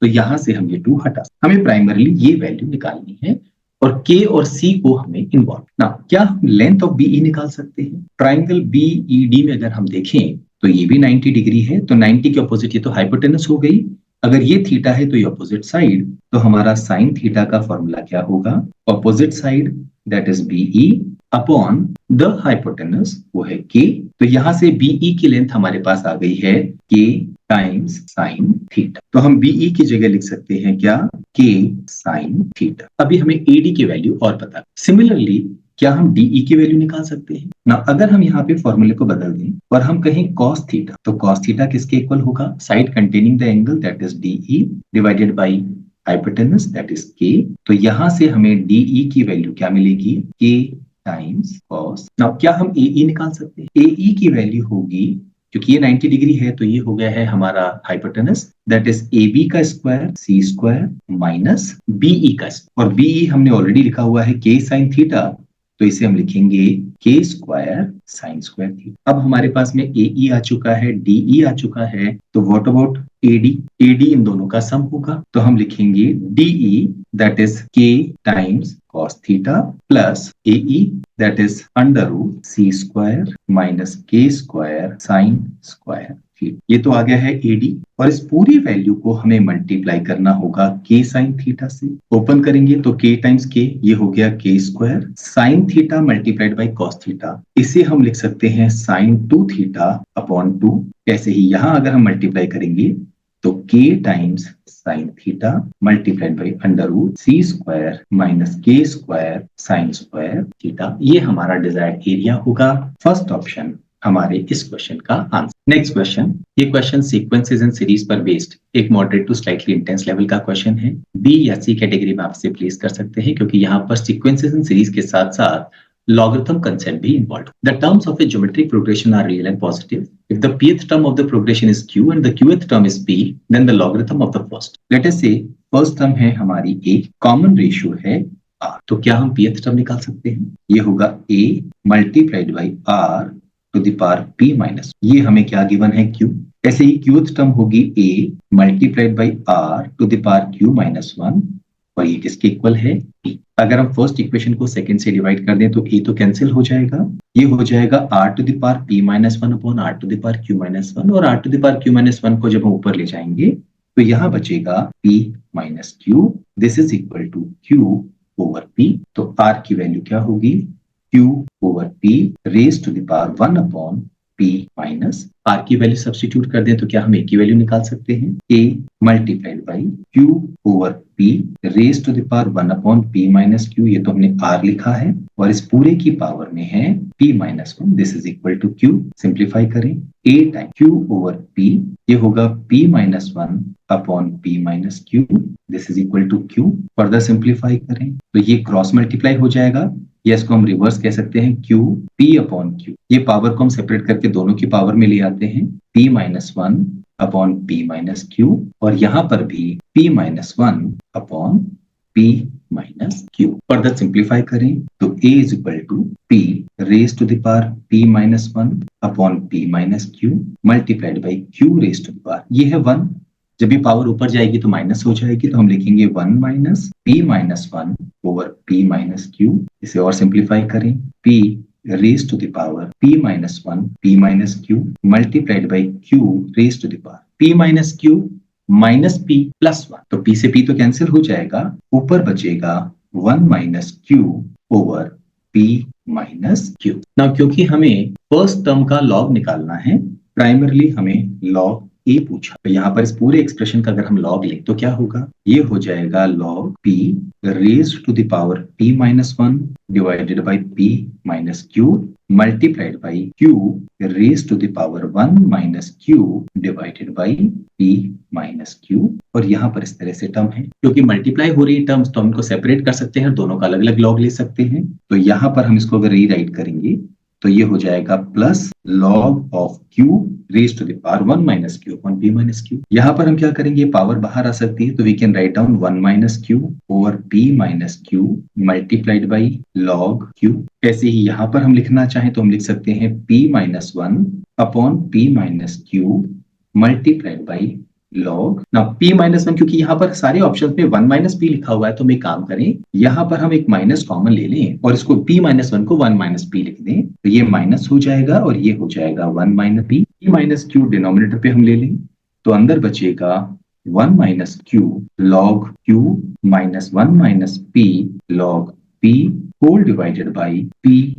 तो यहां से हम ये 2 हटा, हमें प्राइमरली ये वैल्यू निकालनी है और के और सी को हमें इन्वॉल्व ना। क्या हम लेंथ ऑफ बीई निकाल सकते हैं? ट्राइंगल बीईडी में अगर हम देखें तो ये भी 90 डिग्री है। तो 90 के ऑपोजिट ये तो हाइपोटेनस हो गई। अगर ये थीटा है तो ये ऑपोजिट साइड, तो हमारा साइन थीटा का फॉर्मूला क्या होगा? Opposite side that is BE upon the hypotenuse, वो है के। तो यहां से बीई की लेंथ हमारे पास आ गई है के टाइम्स साइन थीटा। तो हम बीई की जगह लिख सकते हैं क्या? के साइन थीटा। अभी हमें एडी की वैल्यू और पता। सिमिलरली क्या हम डीई की वैल्यू निकाल सकते हैं ना? अगर हम यहाँ पे फॉर्मूले को बदल दें और हम कहें कॉस थीटा, तो कॉस थीटा किसके इक्वल होगा? Side containing the angle that is DE divided by hypotenuse that is K. तो यहां से हमें डीई की वैल्यू क्या मिलेगी? के टाइम्स कॉस। नाउ क्या हम एई निकाल सकते हैं? एई की वैल्यू होगी, क्योंकि ये 90 डिग्री है तो ये हो गया है हमारा hypotenuse that is A B का square C square minus B E का स्क्वायर। और बीई हमने ऑलरेडी लिखा हुआ है के साइन थीटा, तो इसे हम लिखेंगे के स्क्वायर साइन स्क्वायर थीटा। अब हमारे पास में एई आ चुका है, डीई आ चुका है, तो व्हाट अबाउट एडी? एडी इन दोनों का सम होगा। तो हम लिखेंगे DE that is K times cos theta plus AE that is under root C square minus K square sine square theta. ये तो आ गया है एडी, और इस पूरी वैल्यू को हमें मल्टीप्लाई करना होगा के साइन थीटा से। ओपन करेंगे तो के टाइम्स के, ये हो गया के square sign theta multiplied by cos theta. इसे हम लिख सकते हैं साइन 2 थीटा अपॉन 2। ऐसे ही यहां अगर हम मल्टीप्लाई करेंगे तो K times sine theta multiplied by under root C square minus K square sine square theta. ये हमारा डिजायर्ड एरिया होगा। फर्स्ट ऑप्शन हमारे इस क्वेश्चन का आंसर। नेक्स्ट क्वेश्चन, ये क्वेश्चन सीक्वेंसेस एंड सीरीज पर बेस्ड एक moderate to slightly intense level का क्वेश्चन है। बी या सी कैटेगरी में आप इसे प्लेस कर सकते हैं, क्योंकि यहाँ पर सीक्वेंसेस एंड सीरीज के साथ साथ logarithm concept भी involved. The terms of a geometric progression are real and positive. If the pth term of the progression is q and the qth term is p, then the logarithm of the first. Let us say first term है हमारी a, common ratio है r. तो क्या हम pth term निकाल सकते हैं? ये होगा a multiplied by r to the power p minus. ये हमें क्या गिवन है? q. ऐसे ही qth term होगी a multiplied by r to the power q minus 1, और ये किसके इक्वल है? p. अगर हम फर्स्ट इक्वेशन को सेकंड से डिवाइड कर दें तो a तो कैंसिल हो जाएगा, ये हो जाएगा r to the power p minus 1 upon r to the power q minus 1, और r to the power q minus 1 को जब हम ऊपर ले जाएंगे तो यहाँ बचेगा p minus q। This is equal to q over p। तो r की वैल्यू क्या होगी? q over p raise to the power 1 upon p minus r की वैल्यू सब्स्टिट्यूट कर दें तो क्या हम a की वैल्यू निकाल सकते हैं? a multiplied by q over p raise to the power 1 upon p minus q। ये तो हमने r लिखा है और इस पूरे की पावर में है p minus 1। This is equal to q। Simplify करें, a time q over p, ये होगा p minus 1 upon p minus q। This is equal to q। Further simplify करें तो ये क्रॉस मल्टीप्लाई हो जाएगा, या इसको हम रिवर्स कह सकते हैं q p अपॉन q। ये पावर को हम सेपरेट करके दोनों की पावर में ले आते हैं, p minus 1 upon p minus q, और यहाँ पर भी p minus 1 upon p minus q। Further simplify करें तो a is equal to p raise to the power p minus 1 upon p minus q multiplied by q raise to the power, ये है 1। जब ये पावर ऊपर जाएगी तो minus हो जाएगी, तो हम लिखेंगे 1 minus p minus 1 over p minus q। इसे और सिंप्लीफाई करें, p raise to the power p minus 1 p minus q multiplied by q raise to the power p minus q minus p plus 1। तो p से p तो cancel हो जाएगा, ऊपर बचेगा 1 minus q over p minus q। ना क्योंकि हमें फर्स्ट टर्म का लॉग निकालना है, प्राइमरली हमें लॉग a पूछा, तो यहाँ पर इस पूरे एक्सप्रेशन का अगर हम लॉग लें तो क्या होगा? ये हो जाएगा log p raise to the power p minus 1 divided by p minus q multiplied by q raise to the power 1 minus q divided by p minus q, और यहाँ पर इस तरह से टर्म है। क्योंकि मल्टीप्लाई हो रही टर्म्स तो हम इनको सेपरेट कर सकते हैं, दोनों का अलग अलग लॉग ले सकते हैं। तो यहाँ पर हम इसको अगर रीराइट करेंगे तो ये हो जाएगा plus log of q raise to the power 1 minus q upon p minus q. यहाँ पर हम क्या करेंगे, पावर बाहर आ सकती है तो we can write down 1 minus q over p minus q multiplied by log q. ऐसे ही यहाँ पर हम लिखना चाहें तो हम लिख सकते हैं p minus 1 upon p minus q multiplied by log. ना p माइनस 1, क्योंकि यहाँ पर सारे ऑप्शन में 1 माइनस पी लिखा हुआ है तो हम एक काम करें, यहाँ पर हम एक माइनस कॉमन ले लें और इसको p माइनस 1 को 1 माइनस पी लिख दें, तो ये माइनस हो जाएगा और ये हो जाएगा 1 minus p minus q denominator पे हम ले लें तो अंदर बचेगा 1 minus q log q minus 1 minus p log p whole divided by p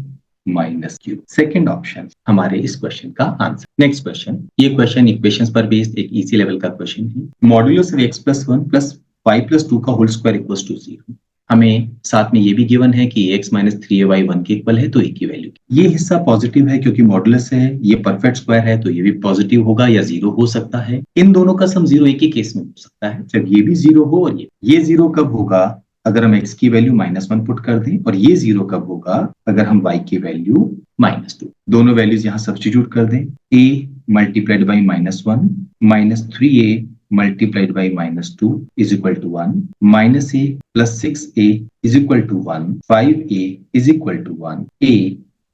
minus q. Second option हमारे इस क्वेश्चन का आंसर। नेक्स्ट क्वेश्चन, ये क्वेश्चन इक्वेशंस पर बेस्ड एक इजी लेवल का क्वेश्चन है। Modulus of x plus 1 plus 5 plus 2 का whole square equals to 0। हमें साथ में ये भी गिवन है कि x माइनस 3ay 1 के इक्वल है तो a की वैल्यू। ये हिस्सा पॉजिटिव है क्योंकि मॉडुलस है, ये परफेक्ट स्क्वायर है तो ये भी पॉजिटिव होगा या 0 हो सकता है। इन दोनों का सम 0 एक ही केस में हो सकता है, जब ये भी 0 हो और ये 0 कब होगा, अगर हम x की वैल्यू -1 पुट कर दें, और ये 0 कब होगा अगर हम y की वैल्यू -2। दोनों वैल्यूज यहाँ सब्स्टिट्यूट कर दें, a multiplied by -1 minus 3a multiplied by -2 is equal to 1, minus a plus 6a is equal to 1, 5a is equal to 1, a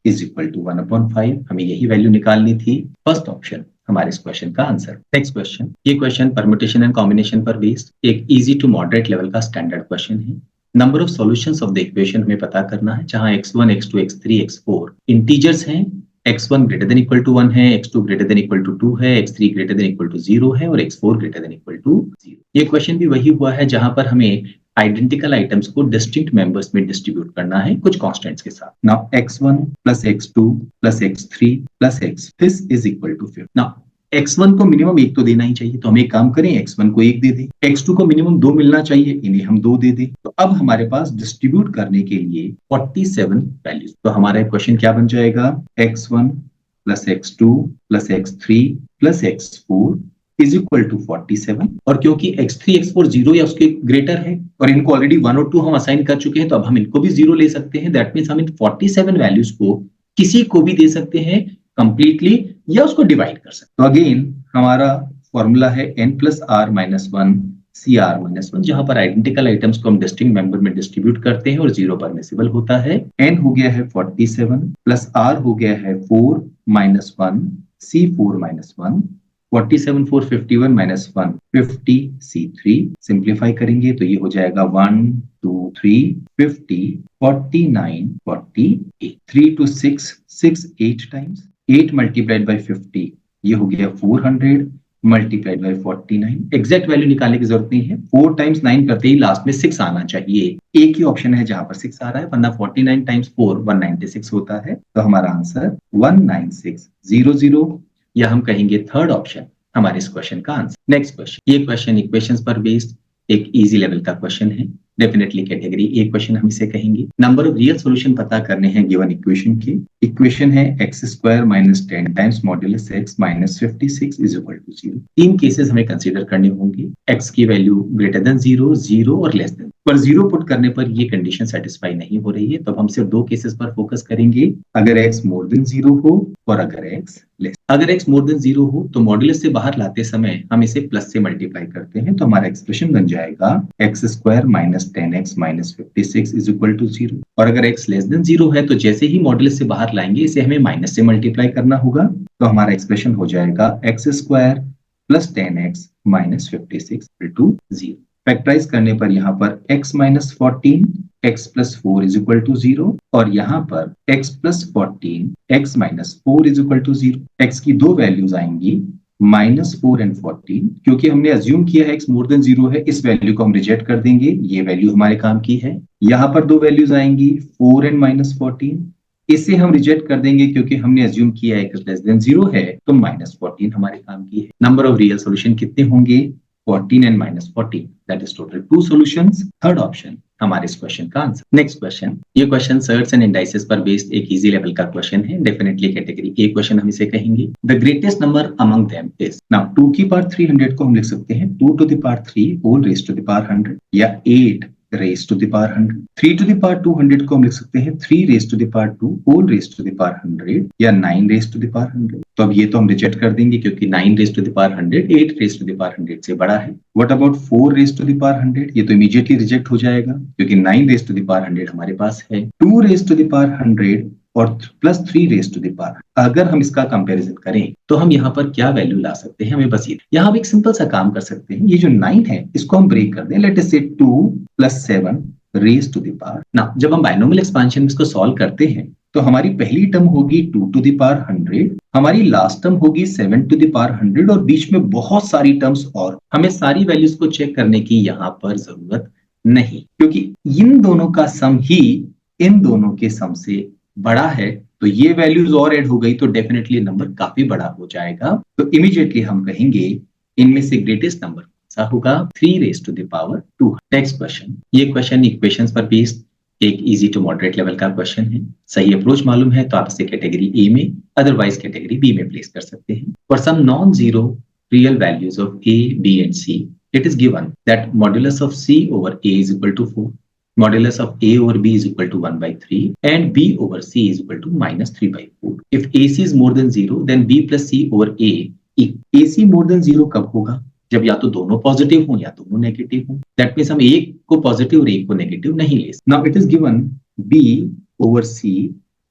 is equal to 1 upon 5। हमें यही वैल्यू निकालनी थी। First option हमारे इस question का answer. Next question, ये question permutation and combination पर based एक इजी टू मॉडरेट लेवल का स्टैंडर्ड क्वेश्चन है। Number of solutions of the equation हमें पता करना है, जहां x1, x2, x3, x4 integers हैं। x1 greater than equal to 1 है, x2 greater than equal to 2 है, x3 greater than equal to 0 है और x4 greater than equal to 0। ये क्वेश्चन भी वही हुआ है जहां पर हमें आइडेंटिकल आइटम्स को डिस्टिंक्ट मेंबर्स में डिस्ट्रीब्यूट करना है कुछ कांस्टेंट्स के साथ। Now x1 plus x2 plus x3 plus x, this is equal to 5। Now x1 को मिनिमम 1 तो देना ही चाहिए, तो हम एक काम करें, x1 को 1 दे दें, x2 को मिनिमम 2 मिलना चाहिए, इन्हें हम 2 दे दें। तो अब हमारे पास डिस्ट्रीब्यूट करने के लिए 47 वैल्यूज। तो हमारा क्वेश्चन क्या बन जाएगा, x1 plus x2 plus x3 plus x4 is equal to 47। और क्योंकि x3 x4 0 या उसके ग्रेटर है और इनको ऑलरेडी 1 और 2 हम असाइन कर चुके हैं, तो अब हम इनको भी 0 ले सकते हैं। दैट मीन्स हम इन 47 वैल्यूज को किसी को भी दे सकते हैं कंप्लीटली या उसको डिवाइड कर सकते हैं। तो अगेन हमारा फॉर्मूला है n plus r minus 1 CR minus 1, जहां पर आइडेंटिकल आइटम्स को हम डिस्टिंक्ट मेंबर में डिस्ट्रीब्यूट करते हैं और 0 परमिसिबल होता है। n हो गया है 47 प्लस r हो गया है 4 minus 1 C4 minus 1, 47 4 51 minus 1 50 C3। Simplify करेंगे तो ये हो जाएगा 1 2 3 50 49 48 3 to 6 6 8 टाइम्स 8 मल्टीप्लाइड बाई 50, ये हो गया 400 मल्टीप्लाइड बाई 49। एग्जैक्ट वैल्यू निकालने की जरूरत नहीं है, 4 टाइम्स 9 करते ही लास्ट में 6 आना चाहिए। एक ही ऑप्शन है जहां पर 6 आ रहा है, वरना 49 टाइम्स 4 196 होता है। तो हमारा आंसर 19600, या हम कहेंगे थर्ड ऑप्शन हमारे इस क्वेश्चन का आंसर। नेक्स्ट क्वेश्चन, ये क्वेश्चन इक्वेशंस पर बेस्ड एक इजी लेवल का क्वेश्चन है, डेफिनेटली कैटेगरी ए क्वेश्चन हम इसे कहेंगे। नंबर ऑफ रियल सॉल्यूशन पता करने हैं गिवन इक्वेशन के। इक्वेशन है x square minus 10 times modulus x minus 56 is equal to 0। 3 cases हमें कंसीडर करने होंगे, x की वैल्यू ग्रेटर देन 0, 0 और लेस देन। पर 0 पुट करने पर ये कंडीशन सेटिस्फाई नहीं हो रही है, तो हम सिर्फ 2 केसेस पर फोकस करेंगे, अगर x मोर देन 0 हो और अगर x लेस। अगर x मोर देन 0 हो तो मॉड्यूलस से बाहर लाते समय हम इसे प्लस से मल्टीप्लाई करते हैं, तो हमारा एक्सप्रेशन बन जाएगा x square minus 10x minus 56 is equal to 0। और अगर x लेस देन 0 है तो जैसे ही मॉड्यूलस से बाहर लाएंगे इसे हमें माइनस से मल्टीप्लाई करना होगा, तो हमारा एक्सप्रेशन हो जाएगा x square plus 10x minus 56 equal to 0। Factorize करने पर यहाँ पर x minus 14 x plus 4 is equal to 0 और यहाँ पर x plus 14 x minus 4 is equal to 0। x की 2 वैल्यूज आएंगी -4 एंड 14, क्योंकि हमने अज्यूम किया है x मोर देन 0 है, इस वैल्यू को हम रिजेक्ट कर देंगे, ये वैल्यू हमारे काम की है। यहाँ पर 2 वैल्यूज आएंगी 4 एंड -14, इसे हम रिजेक्ट कर देंगे क्योंकि हमने अज्यूम किया है x लेस देन 0 है, तो -14 हमारे काम की है। नंबर ऑफ रियल सॉल्यूशन कितने होंगे, 14 and -14, that is total 2 solutions। Third option हमारे इस क्वेश्चन का आंसर। नेक्स्ट क्वेश्चन, ये क्वेश्चन सर्ट्स एंड इंडाइसेस पर बेस्ड एक इजी लेवल का क्वेश्चन है, डेफिनेटली कैटेगरी ए क्वेश्चन हम इसे कहेंगे। The greatest number among them is, now 2 की पावर 300 को हम लिख सकते हैं 2 to the power 3 whole raise to the power 100 या 8 raise to the power 100। 3 to the power 200 को हम लिख सकते हैं 3 raise to the power 2 whole raise to the power 100 या 9 रेज टू द पावर 100। तो अब ये तो हम रिजेक्ट कर देंगे क्योंकि 9 raise to the power 100 8 raise to the power 100 से बड़ा है। What about 4 raise to the power 100? ये तो इमीडिएटली रिजेक्ट हो जाएगा क्योंकि 9 रेज टू द पावर 100 हमारे पास है। 2 रेज टू द पावर 100 और plus 3 raise to the power, अगर हम इसका कंपैरिजन करें तो हम यहाँ पर क्या वैल्यू ला सकते हैं, हमें बस ये यहाँ हम एक सिंपल सा काम कर सकते हैं। ये जो 9 है इसको हम ब्रेक कर दें, लेट अस से 2 + 7 रेज टू द पावर। ना जब हम बाइनोमियल एक्सपेंशन में इसको सॉल्व करते हैं तो हमारी पहली टर्म होगी 2 to the power 100, हमारी लास्ट टर्म होगी 7 to the power 100 और बीच में बहुत सारी टर्म्स और हमें सारी वैल्यूज को चेक करने की यहाँ पर जरूरत नहीं, क्योंकि इन दोनों का सम ही इन दोनों के सम से बड़ा है। तो ये वैल्यूज और ऐड हो गई तो डेफिनेटली नंबर काफी बड़ा हो जाएगा। तो इमीडिएटली हम कहेंगे इनमें से ग्रेटेस्ट नंबर कौन सा होगा, 3 raise to the power 2। Next question, ये क्वेश्चन इक्वेशंस पर बेस्ड एक इजी टू मॉडरेट लेवल का क्वेश्चन है। सही अप्रोच मालूम है तो आप इसे कैटेगरी ए में, अदरवाइज कैटेगरी बी में प्लेस कर सकते हैं। For some non zero real values of a, b and c, it is given that modulus of c over a is equal to 4, modulus of a over b is equal to 1/3 and b over c is equal to -3/4. If ac is more than 0, then b plus c over a, ac more than 0 कब होगा, जब या तो दोनों positive हो या दोनों negative हो। दैट मींस हम एक को पॉजिटिव और एक को नेगेटिव नहीं ले सकते। Now it is given b over c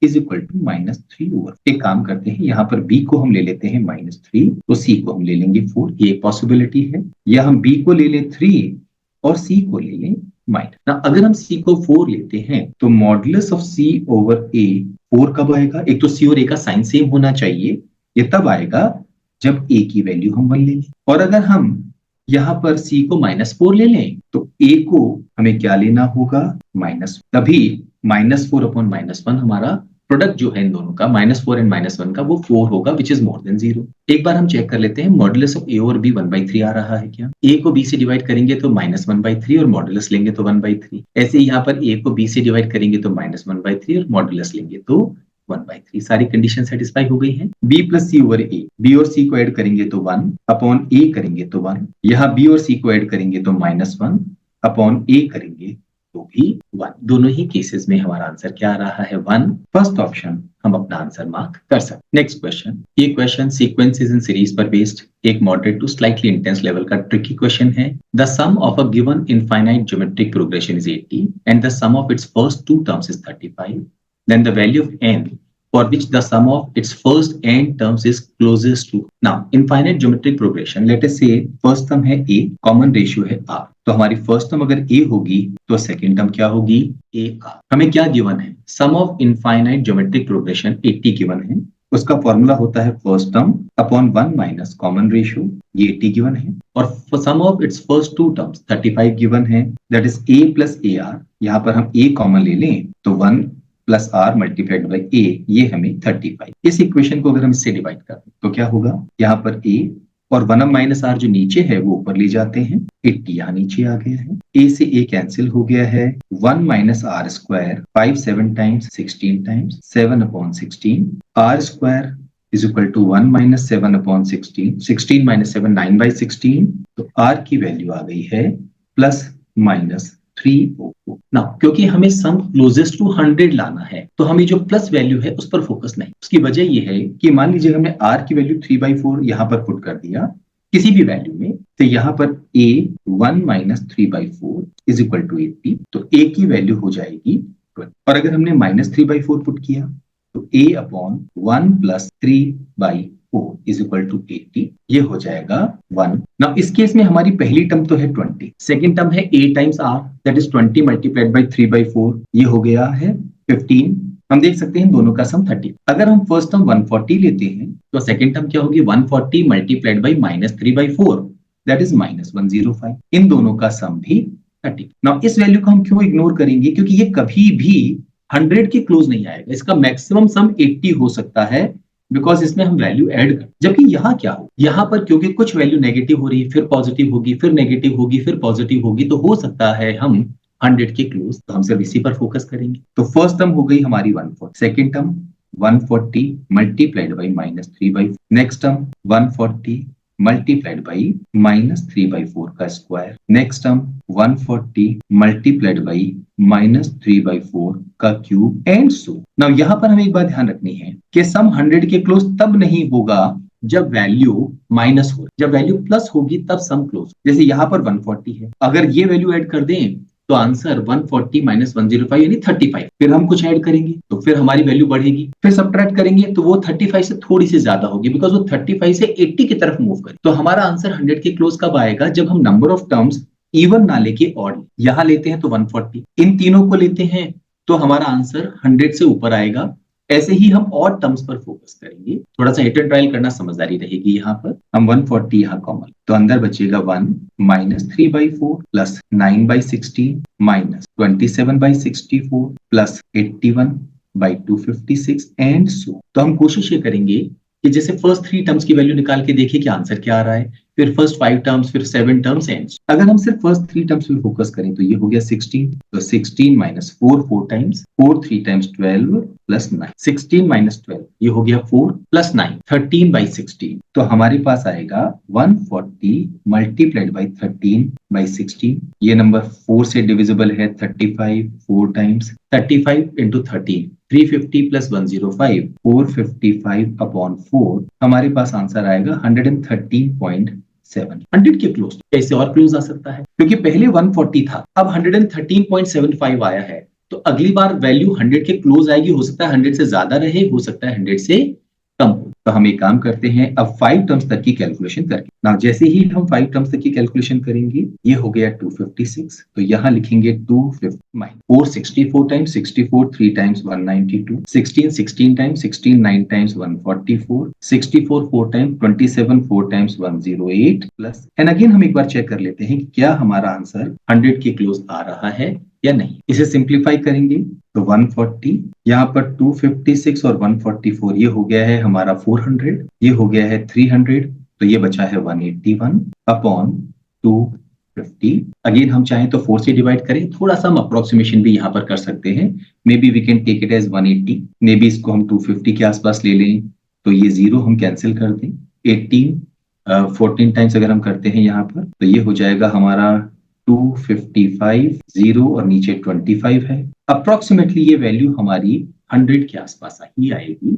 is equal to -3 over। एक काम करते हैं, यहाँ पर b को हम ले लेते हैं -3 तो c को हम ले लेंगे 4, ये पॉसिबिलिटी है। या हम b को ले लें 3 और c को ले लें -। अगर हम c को 4 लेते हैं तो modulus of c over a 4 कब आएगा, एक तो c और a का साइन सेम होना चाहिए, ये तब आएगा जब a की वैल्यू हम 1 ले लें। और अगर हम यहाँ पर c को -4 ले लें तो a को हमें क्या लेना होगा, -, तभी -4/-1 हमारा प्रोडक्ट जो है इन दोनों का -4 एंड -1 का वो 4 होगा, विच इज मोर देन 0। एक बार हम चेक कर लेते हैं मॉडुलस ऑफ a और b 1/3 आ रहा है क्या। a को b से डिवाइड करेंगे तो -1/3 और मॉडुलस लेंगे तो 1/3। ऐसे ही यहाँ पर a को b से डिवाइड करेंगे तो -1/3 और मॉडुलस लेंगे तो 1/3। सारी कंडीशन सेटिस्फाई हो गई हैं। b plus c over a, b और c को ऐड करेंगे तो 1 अपॉन a करेंगे तो 1, यहाँ b और c को ऐड करेंगे तो -1 अपॉन a करेंगे तो भी 1। दोनों ही केसेस में हमारा आंसर क्या आ रहा है, 1। फर्स्ट ऑप्शन हम अपना आंसर मार्क कर सकते। नेक्स्ट क्वेश्चन, ये क्वेश्चन सीक्वेंसेस इन सीरीज पर बेस्ड एक moderate to slightly intense level का ट्रिकी क्वेश्चन है। The sum of a given infinite geometric progression is 80 and the sum of its first 2 terms is 35, then the value of n for which the sum of its first n terms is closest to। Now infinite geometric progression, let us say first term है a, common ratio है r, तो हमारी first term अगर a होगी तो second term क्या होगी, ar। हमें क्या गिवन है, sum of infinite geometric progression 80 given है, उसका फॉर्मूला होता है first term upon 1 minus common ratio, ये 80 गिवन है। और sum of its first 2 terms 35 given है, that is a plus ar। यहाँ पर हम a कॉमन ले लें तो 1 plus r multiplied by a, ये हमें 35। इस इक्वेशन को अगर हम इससे डिवाइड करें तो क्या होगा, यहाँ पर a और 1 माइनस r जो नीचे है वो ऊपर ले जाते हैं, 80 यहाँ नीचे आ गया है, a से a कैंसिल हो गया है, 1 minus r square 5 7 times 16 times 7/16, r square is equal to 1 minus 7/16, 16 minus 7 9/16, तो r की वैल्यू आ गई है प्लस माइनस 304। ना क्योंकि हमें सम क्लोजेस्ट टू 100 लाना है तो हमें जो प्लस वैल्यू है उस पर फोकस नहीं। उसकी वजह ये है कि मान लीजिए हमने r की वैल्यू 3/4 यहाँ पर पुट कर दिया किसी भी वैल्यू में, तो यहाँ पर a 1 minus 3/4 is equal to 80, तो a की वैल्यू हो जाएगी 12। और अगर हमने -3/4 पुट किया तो a upon 1 plus 3/4 is equal to 80, ये हो जाएगा 1। नाउ इस केस में हमारी पहली टर्म तो है 20, सेकंड टर्म है a times r, that is 20 multiplied by 3/4, ये हो गया है 15। हम देख सकते हैं दोनों का सम 30। अगर हम फर्स्ट टर्म 140 लेते हैं तो सेकंड टर्म क्या होगी, 140 मल्टीप्लाइड बाई -3/4, दैट इज -105। इन दोनों का सम भी 30। नाउ इस वैल्यू को हम क्यों इग्नोर करेंगे, क्योंकि ये कभी भी 100 के क्लोज नहीं आएगा, इसका मैक्सिमम सम 80 हो सकता है, बिकॉज इसमें हम वैल्यू ऐड कर। जबकि यहाँ क्या हो, यहाँ पर क्योंकि कुछ वैल्यू नेगेटिव हो रही है, फिर पॉजिटिव होगी, फिर नेगेटिव होगी, फिर पॉजिटिव होगी, तो हो सकता है हम 100 के क्लोज, तो हम सिर्फ इसी पर फोकस करेंगे। तो फर्स्ट टर्म हो गई हमारी 140, second term 140 multiplied by -3/4, next term 140 multiplied by -3/4 का square, next term 140 multiplied by -3/4 का क्यूब, एंड सो। नाउ यहाँ पर हमें एक बात ध्यान रखनी है कि सम 100 के क्लोज तब नहीं होगा जब वैल्यू माइनस हो, जब वैल्यू प्लस होगी तब सम क्लोज। जैसे यहाँ पर 140 है, अगर ये वैल्यू ऐड कर दें तो आंसर 140 माइनस 105 यानी 35। फिर हम कुछ ऐड करेंगे तो फिर हमारी वैल्यू बढ़ेगी, फिर सब्ट्रैक्ट करेंगे तो वो 35 से थोड़ी सी ज्यादा होगी, बिकॉज वो 35 से 80 की तरफ मूव करे। तो हमारा आंसर 100 के क्लोज कब आएगा? जब हम नंबर ऑफ टर्म्स इवन ना लेके ऑड, यहां लेते हैं तो 140, इन तीनों को लेते हैं तो हमारा आंसर 100 से ऊपर आएगा। ऐसे ही हम और टर्म्स पर फोकस करेंगे, थोड़ा सा हिट एंड ट्रायल करना समझदारी रहेगी। यहाँ पर हम 140 यहाँ कॉमन, तो अंदर बचेगा 1 -3/4 plus 9/16 minus 27/64 plus 81/256 and so. तो हम कोशिश ये करेंगे कि जैसे फर्स्ट 3 टर्म्स की वैल्यू निकाल के देखिए कि आंसर क्या आ रहा है, फिर फर्स्ट 5 टर्म्स, फिर 7 टर्म्स एंड। अगर हम सिर्फ फर्स्ट 3 टर्म्स पे फोकस करें तो ये हो गया 16, तो 16 minus 4 4 times, 4 3 times 12 plus 9, 16 minus 12 ये हो गया 4 प्लस 9 13/16। तो हमारे पास आएगा 140 मल्टीप्लाइड बाई 13/16। ये नंबर 4 से डिविजिबल है, 35 4 टाइम्स, 35 इंटू 13 350 प्लस 105 455/4। हमारे पास आंसर आएगा 113.7। 100 के क्लोज, कैसे और क्लोज आ सकता है? क्योंकि पहले 140 था, अब 113.75 आया है, तो अगली बार वैल्यू 100 के क्लोज आएगी। हो सकता है 100 से ज्यादा रहे, हो सकता है 100 से कम हो। तो हम एक काम करते हैं, अब 5 टर्म्स तक की कैलकुलेशन करके ना, जैसे ही हम 5 टर्म्स तक की कैलकुलेशन करेंगे, ये हो गया 256, तो यहाँ लिखेंगे 250 4 64 times, 64 3 times 192, 16 16 times, 16 9 times 144, 64 4 times, 27 4 times 108 plus. And again हम एक बार चेक कर लेते हैं कि क्या हमारा आंसर 100 के क्लोज आ रहा है या नहीं। इसे सिंप्लीफाई करेंगे तो 140, यहाँ पर 256 और 144, ये हो गया है हमारा 400, ये हो गया है 300, तो ये बचा है 181/250। अगेन हम चाहें तो 4 से डिवाइड करें, थोड़ा सा हम अप्रोक्सीमेशन भी यहाँ पर कर सकते हैं। Maybe we can take it as 180, maybe इसको हम 250 के आसपास ले लें, तो ये 0 हम कैंसिल कर दें। 14 टाइम्स अगर हम करते हैं यहाँ पर, तो ये हो जाएगा हमारा 255 0 और नीचे 25 है। अप्रोक्सीमेटली ये वैल्यू हमारी 100 के आसपास ही आएगी।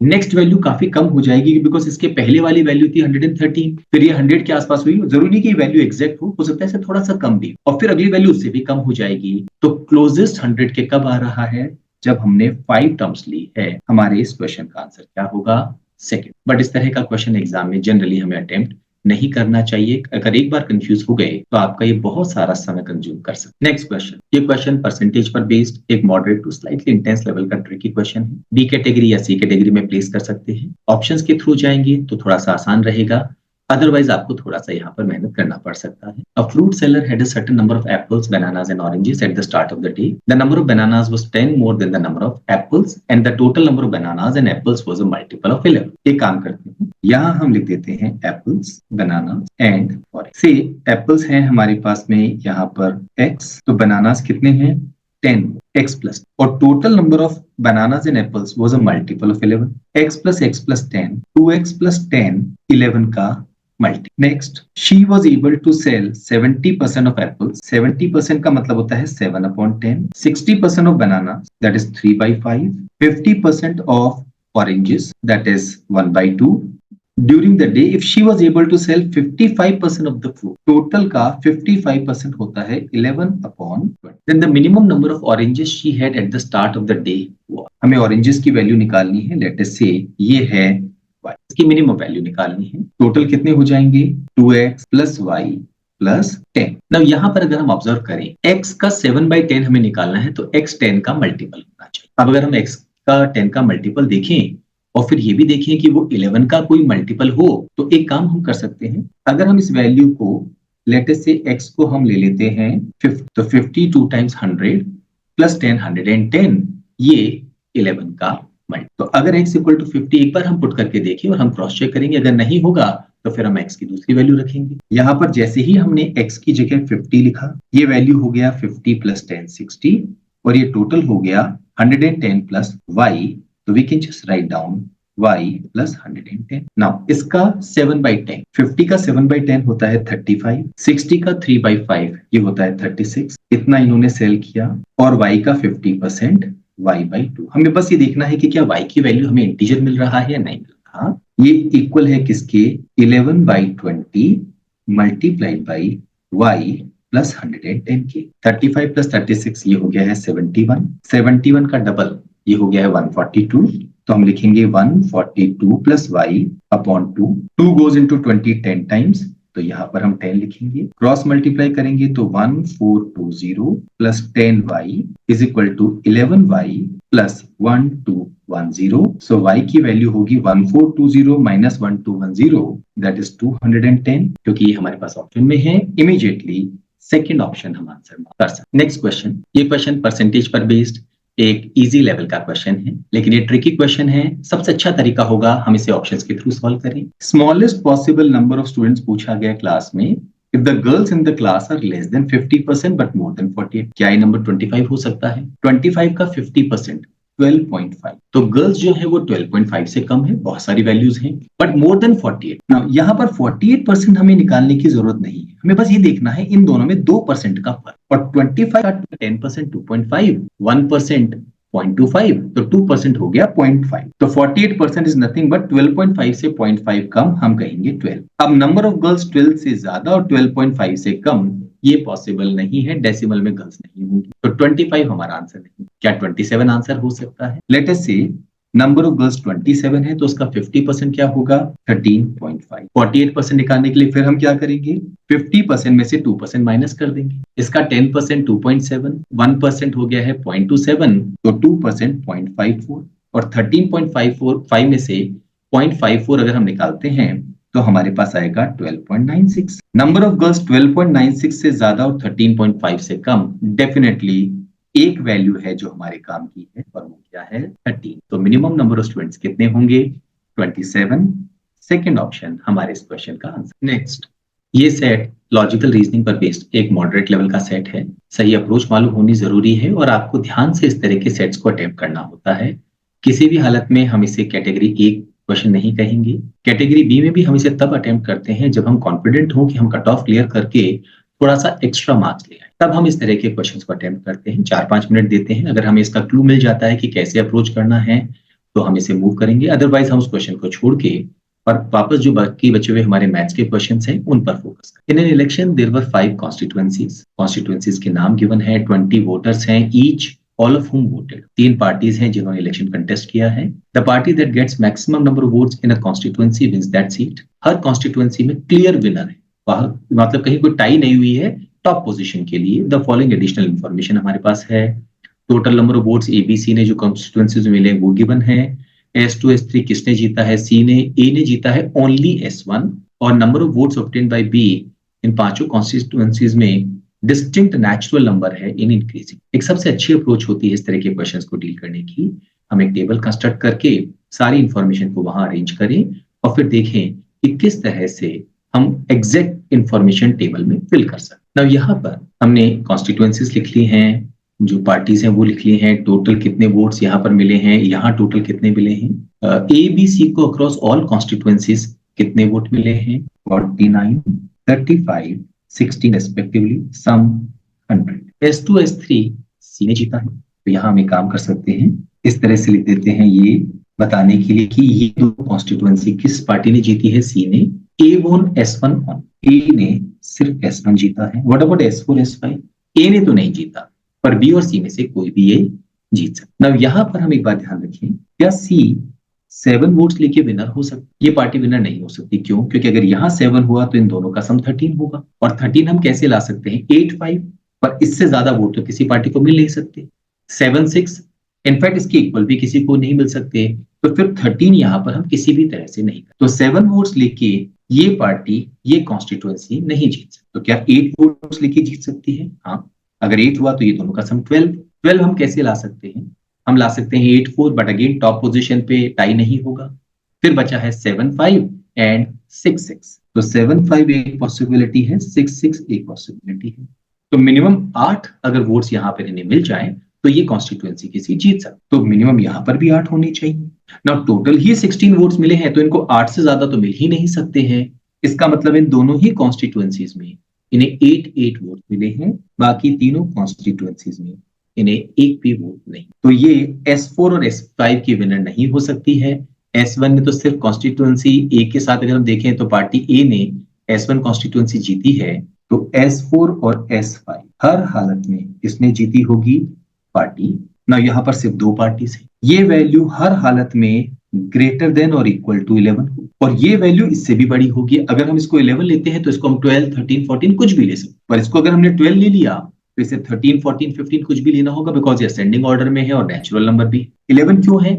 नेक्स्ट वैल्यू काफी कम हो जाएगी, बिकॉज इसके पहले वाली वैल्यू थी 113, फिर ये 100 के आसपास हुई। जरूरी कि वैल्यू एग्जैक्ट हो सकता है इससे थोड़ा सा कम भी, और फिर अगली वैल्यू उससे भी कम हो जाएगी। तो क्लोजेस्ट 100 के कब आ रहा है? जब हमने 5 टर्म्स ली है। हमारे इस क्वेश्चन का आंसर क्या होगा? सेकेंड। बट इस तरह का क्वेश्चन एग्जाम में जनरली हमें अटेम्प्ट नहीं करना चाहिए। अगर एक बार कंफ्यूज हो गए तो आपका ये बहुत सारा समय कंज्यूम कर सकते। नेक्स्ट क्वेश्चन, ये क्वेश्चन परसेंटेज पर बेस्ड एक moderate to slightly intense level का ट्रिकी क्वेश्चन है। बी कैटेगरी या सी कैटेगरी में प्लेस कर सकते हैं। ऑप्शंस के थ्रू जाएंगे तो थोड़ा सा आसान रहेगा, अदरवाइज आपको थोड़ा सा यहाँ पर मेहनत करना पड़ सकता है। A fruit seller had a certain number of apples, bananas and oranges at the start of the day. The number of bananas was 10 more than the number of apples and the total number of bananas and apples was a multiple of 11. एक काम करते हैं, यहाँ हम लिख देते हैं apples, bananas and orange. से apples हैं हमारे पास में यहाँ पर x, तो bananas कितने हैं? 10 x plus, और total number of bananas and apples was a multiple of 11. x plus 10, 2x plus 10, 11 का multi. Next, she was able to sell 70% of apples. 70% का मतलब होता है 7/10, 60% of bananas, that is 3/5, 50% of oranges, that is 1/2. During the day, if she was able to sell 55% of the fruit, total का 55% होता है 11/20. Then the minimum number of oranges she had at the start of the day was. हमें oranges की value निकालनी है। Let us say ये है y, इसकी मिनिमम वैल्यू निकालनी है। टोटल कितने हो जाएंगे? 2x plus y plus 10। Now यहाँ पर अगर हम ऑब्जर्व करें, x का 7/10 हमें निकालना है, तो x 10 का मल्टीपल होना चाहिए। अब अगर हम x का 10 का मल्टीपल देखें और फिर ये भी देखें कि वो 11 का कोई मल्टीपल हो, तो एक काम हम कर सकते हैं। अगर हम इस वैल्यू को, लेट अस से x को हम ले लेते हैं 50, तो 52 टाइम्स 100 प्लस 10 110, ये 11 का। तो अगर x इक्वल टू 50 एक बार हम पुट करके देखें और हम क्रॉस चेक करेंगे, अगर नहीं होगा तो फिर हम x की दूसरी वैल्यू रखेंगे। यहाँ पर जैसे ही हमने x की जगह 50 लिखा, ये वैल्यू हो गया 50 प्लस 10 60, और ये टोटल हो गया 110 प्लस y, तो we can just write down y plus 110। Now इसका 7/10, 50 का 7/10 होता है 35, 60 का 3/5 ये होता है 36, इतना इन्होंने सेल किया, और y का 50% y/2। हमें बस ये देखना है कि क्या y की वैल्यू हमें इंटीजर मिल रहा है या नहीं मिल रहा। ये इक्वल है किसके, 11/20 मल्टीप्लाइड बाई y प्लस 110 के। 35 प्लस 36 ये हो गया है 71, 71 का डबल ये हो गया है 142, तो हम लिखेंगे 142 plus y upon 2, 2 goes into 20 10 times, तो यहाँ पर हम 10 लिखेंगे। क्रॉस मल्टीप्लाई करेंगे तो 1420 plus 10y is equal to 11y plus 1210। So y की वैल्यू होगी 1420 माइनस 1210, दैट इज 210। क्योंकि ये हमारे पास ऑप्शन में है, इमीडिएटली सेकेंड ऑप्शन हम आंसर कर सकते। नेक्स्ट क्वेश्चन, ये क्वेश्चन परसेंटेज पर बेस्ड एक इजी लेवल का क्वेश्चन है, लेकिन ये ट्रिकी क्वेश्चन है। सबसे अच्छा तरीका होगा हम इसे ऑप्शंस के थ्रू सॉल्व करें। Smallest possible number of students पूछा गया क्लास में, if the girls in the class are less than 50% but more than 48। क्या ये नंबर 25 हो सकता है? 25 का 50% 12.5, तो गर्ल्स जो है वो 12.5 से कम है, बहुत सारी वैल्यूज हैं, बट मोर देन 48। नाउ यहाँ पर 48% हमें निकालने की जरूरत नहीं है, हमें बस ये देखना है इन दोनों में 2% का फर्क, और 25 का 10% 2.5, 1% 0.25, तो 2% हो गया 0.5, तो 48% इज नथिंग बट 12.5 से 0.5 कम हम कहेंगे 12। अब नंबर ऑफ गर्ल्स 12 से ज्यादा और 12.5 से कम ये पॉसिबल नहीं है, डेसिमल में गर्ल्स नहीं होंगी, तो 25 हमारा आंसर नहीं। क्या 27 आंसर हो सकता है? लेट अस से नंबर ऑफ गर्ल्स 27 है, तो उसका 50% क्या होगा? 13.5। 48% निकालने के लिए फिर हम क्या करेंगे? 50% में से 2% माइनस कर देंगे। इसका 10% 2.7, 1% हो गया है 0.27, तो 2% 0.54, और 13.54 में से 0.54 अगर हम निकालते हैं तो हमारे पास आएगा 12.96। नंबर ऑफ गर्ल्स 12.96 से ज्यादा और 13.5 से कम, डेफिनेटली एक वैल्यू है जो हमारे काम की है, और वो क्या है? 13। तो मिनिमम नंबर ऑफ स्टूडेंट्स कितने होंगे? 27। सेकेंड ऑप्शन हमारे इस क्वेश्चन का आंसर। नेक्स्ट, ये सेट लॉजिकल रीजनिंग पर बेस्ड एक मॉडरेट लेवल का सेट है। सही अप्रोच मालूम होनी जरूरी है, और आपको ध्यान से इस तरह के सेट्स को अटेम्प्ट करना होता है। किसी भी हालत में हम इसे कैटेगरी ए क्वेश्चन नहीं कहेंगे। कैटेगरी बी में भी हम इसे तब अटेम्प्ट करते हैं जब हम कॉन्फिडेंट हो कि हम कट ऑफ क्लियर करके थोड़ा सा एक्स्ट्रा मार्क्स ले आए, तब हम इस तरह के क्वेश्चंस को अटेम्प्ट करते हैं। 4-5 मिनट देते हैं, अगर हमें इसका क्लू मिल जाता है कि कैसे अप्रोच करना है तो हम इसे मूव करेंगे, अदरवाइज हम उस क्वेश्चन को छोड़ के और वापस जो बाकी बचे हुए हमारे मैथ्स के क्वेश्चंस हैं उन पर फोकस करें। In an election there were 5 constituencies के नाम गिवन है, 20 वोटर्स हैं each, all of whom voted. 3 parties हैं जिन्होंने इलेक्शन कंटेस्ट किया है। The party that gets maximum number of votes in a constituency wins that seat. हर कॉन्स्टिट्यूएंसी में क्लियर विनर है, मतलब कहीं कोई टाई नहीं हुई है टॉप पोजीशन के लिए। द फॉलोइंग एडिशनल इंफॉर्मेशन हमारे पास है। Total number of votes ABC ने जो कॉन्स्टिट्यूएंसीज मिले वो गिवन है। S2 S3 किसने जीता है? सी ने। ए ने जीता है ओनली S1, और number of votes obtained by be in पांचों कॉन्स्टिट्यूएंसीज में डिस्टिंक्ट नेचुरल नंबर है इन इंक्रीजिंग। एक सबसे अच्छी अप्रोच होती है इस तरह के क्वेश्चंस को डील करने की, हम एक टेबल कंस्ट्रक्ट करके सारी इंफॉर्मेशन को वहां अरेंज करें और फिर देखें कि किस तरह से हम एग्जैक्ट इंफॉर्मेशन टेबल में फिल कर सकते हैं। यहाँ पर हमने कॉन्स्टिट्यूएंसीज लिख ली हैं, जो पार्टीज हैं वो लिख ली हैं, टोटल कितने वोट्स यहाँ पर मिले हैं, यहाँ टोटल कितने मिले हैं, ए बी सी को अक्रॉस ऑल कॉन्स्टिट्यूएंसीज कितने वोट मिले हैं, 49, 35, 16 रेस्पेक्टिवली, सम 100। S2 S3 सी ने जीता है, तो यहाँ हम एक काम कर सकते हैं, इस तरह से लिख देते हैं ये बताने के लिए कि ये दो कॉन्स्टिट्यूएंसी किस पार्टी ने जीती है। सी ने। ए वोन S1 ऑन, ए ने सिर्फ S1 जीता है। What about S4 S5? ए ने तो नहीं जीता, पर बी और सी में से कोई भी ये जीत सकता। अब यहाँ पर हम एक बात ध्यान रखें, क्या सी 7 वोट्स लेके विनर हो सकती? ये पार्टी विनर नहीं हो सकती। क्यों? क्योंकि अगर यहाँ 7 हुआ तो इन दोनों का सम 13 होगा, और 13 हम कैसे ला सकते हैं? 8 5, पर इससे ज्यादा वोट तो किसी पार्टी को मिल नहीं सकते। 7 6, इनफैक्ट इसके इक्वल भी किसी को नहीं मिल सकते, तो फिर 13 यहाँ पर हम किसी भी तरह से नहीं कर। तो 7 वोट्स लेके ये पार्टी, ये कॉन्स्टिट्यूएंसी नहीं जीत सकती। तो क्या 8 वोट्स लेके जीत सकती है? हाँ, अगर 8 हुआ तो ये दोनों का सम 12 हम कैसे ला सकते हैं? हम ला सकते हैं 8 4, बट अगेन टॉप पोजीशन पे टाई नहीं होगा। फिर बचा है 7 5 एंड 6 तो 7-5 एक पॉसिबिलिटी है, 6-6 एक पॉसिबिलिटी है। तो मिनिमम 8 अगर वोट्स यहाँ पर इन्हें मिल जाए तो ये कॉन्स्टिट्यूएंसी की सीट जीत सकते। तो मिनिमम यहाँ पर भी 8 होनी चाहिए ना। टोटल ही 16 वोट्स मिले हैं तो इनको 8 से ज्यादा तो मिल ही नहीं सकते हैं। इसका मतलब इन दोनों ही कॉन्स्टिट्यूएंसीज में इन्हें 8 वोट मिले हैं, बाकी तीनों कॉन्स्टिट्यूएंसीज में इन्हें एक भी वोट नहीं। तो ये S4 और S5 की विनर नहीं हो सकती है। S1 ने तो सिर्फ कॉन्स्टिट्यूएंसी ए के साथ अगर हम देखें तो पार्टी ए ने S1 कॉन्स्टिट्यूएंसी जीती है, तो S4 और S5 हर हालत में इसने जीती होगी पार्टी ना। यहाँ पर सिर्फ 2 पार्टीज है। ये वैल्यू हर हालत में ग्रेटर देन और इक्वल टू 11 और ये वैल्यू इससे भी बड़ी होगी। अगर हम इसको 11 लेते हैं तो इसको हम 12, 13, 14 कुछ भी ले सकते हैं, पर इसको अगर हमने 12 ले लिया तो इसे 13, 14, 15 कुछ भी लेना होगा, बिकॉज ये असेंडिंग ऑर्डर में है और नेचुरल नंबर भी। 11 क्यों है?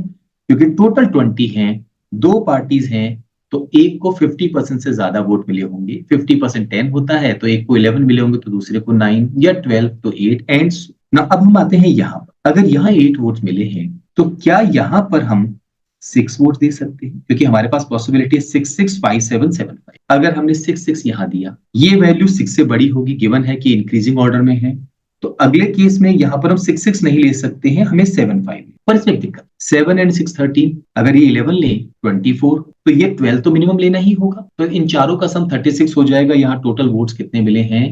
क्योंकि टोटल 20 हैं, 2 पार्टीज हैं, तो एक को 50% से ज्यादा वोट मिले होंगे। 50% 10 होता है, तो एक को 11 मिले होंगे तो दूसरे को 9 या 12 तो 8 एंड ना। अब हम आते हैं यहाँ पर, अगर यहाँ 8 वोट मिले हैं तो क्या यहाँ पर हम 6 वोट दे सकते हैं? क्योंकि हमारे पास पॉसिबिलिटी है 6, 6, 5, 7, 7, 5। अगर हमने 6, 6 यहाँ दिया, ये वैल्यू 6 से बड़ी होगी, गिवन है कि इंक्रीजिंग ऑर्डर में है, तो अगले केस में यहाँ पर हम 6, 6 नहीं ले सकते हैं, हमें 7, 5। पर इसमें दिक्कत, 7 एंड 6, 13। अगर ये 11 ले 24 तो ये 12 तो मिनिमम लेना ही होगा। तो इन चारों का सम 36 हो जाएगा। यहाँ टोटल वोट्स कितने मिले हैं?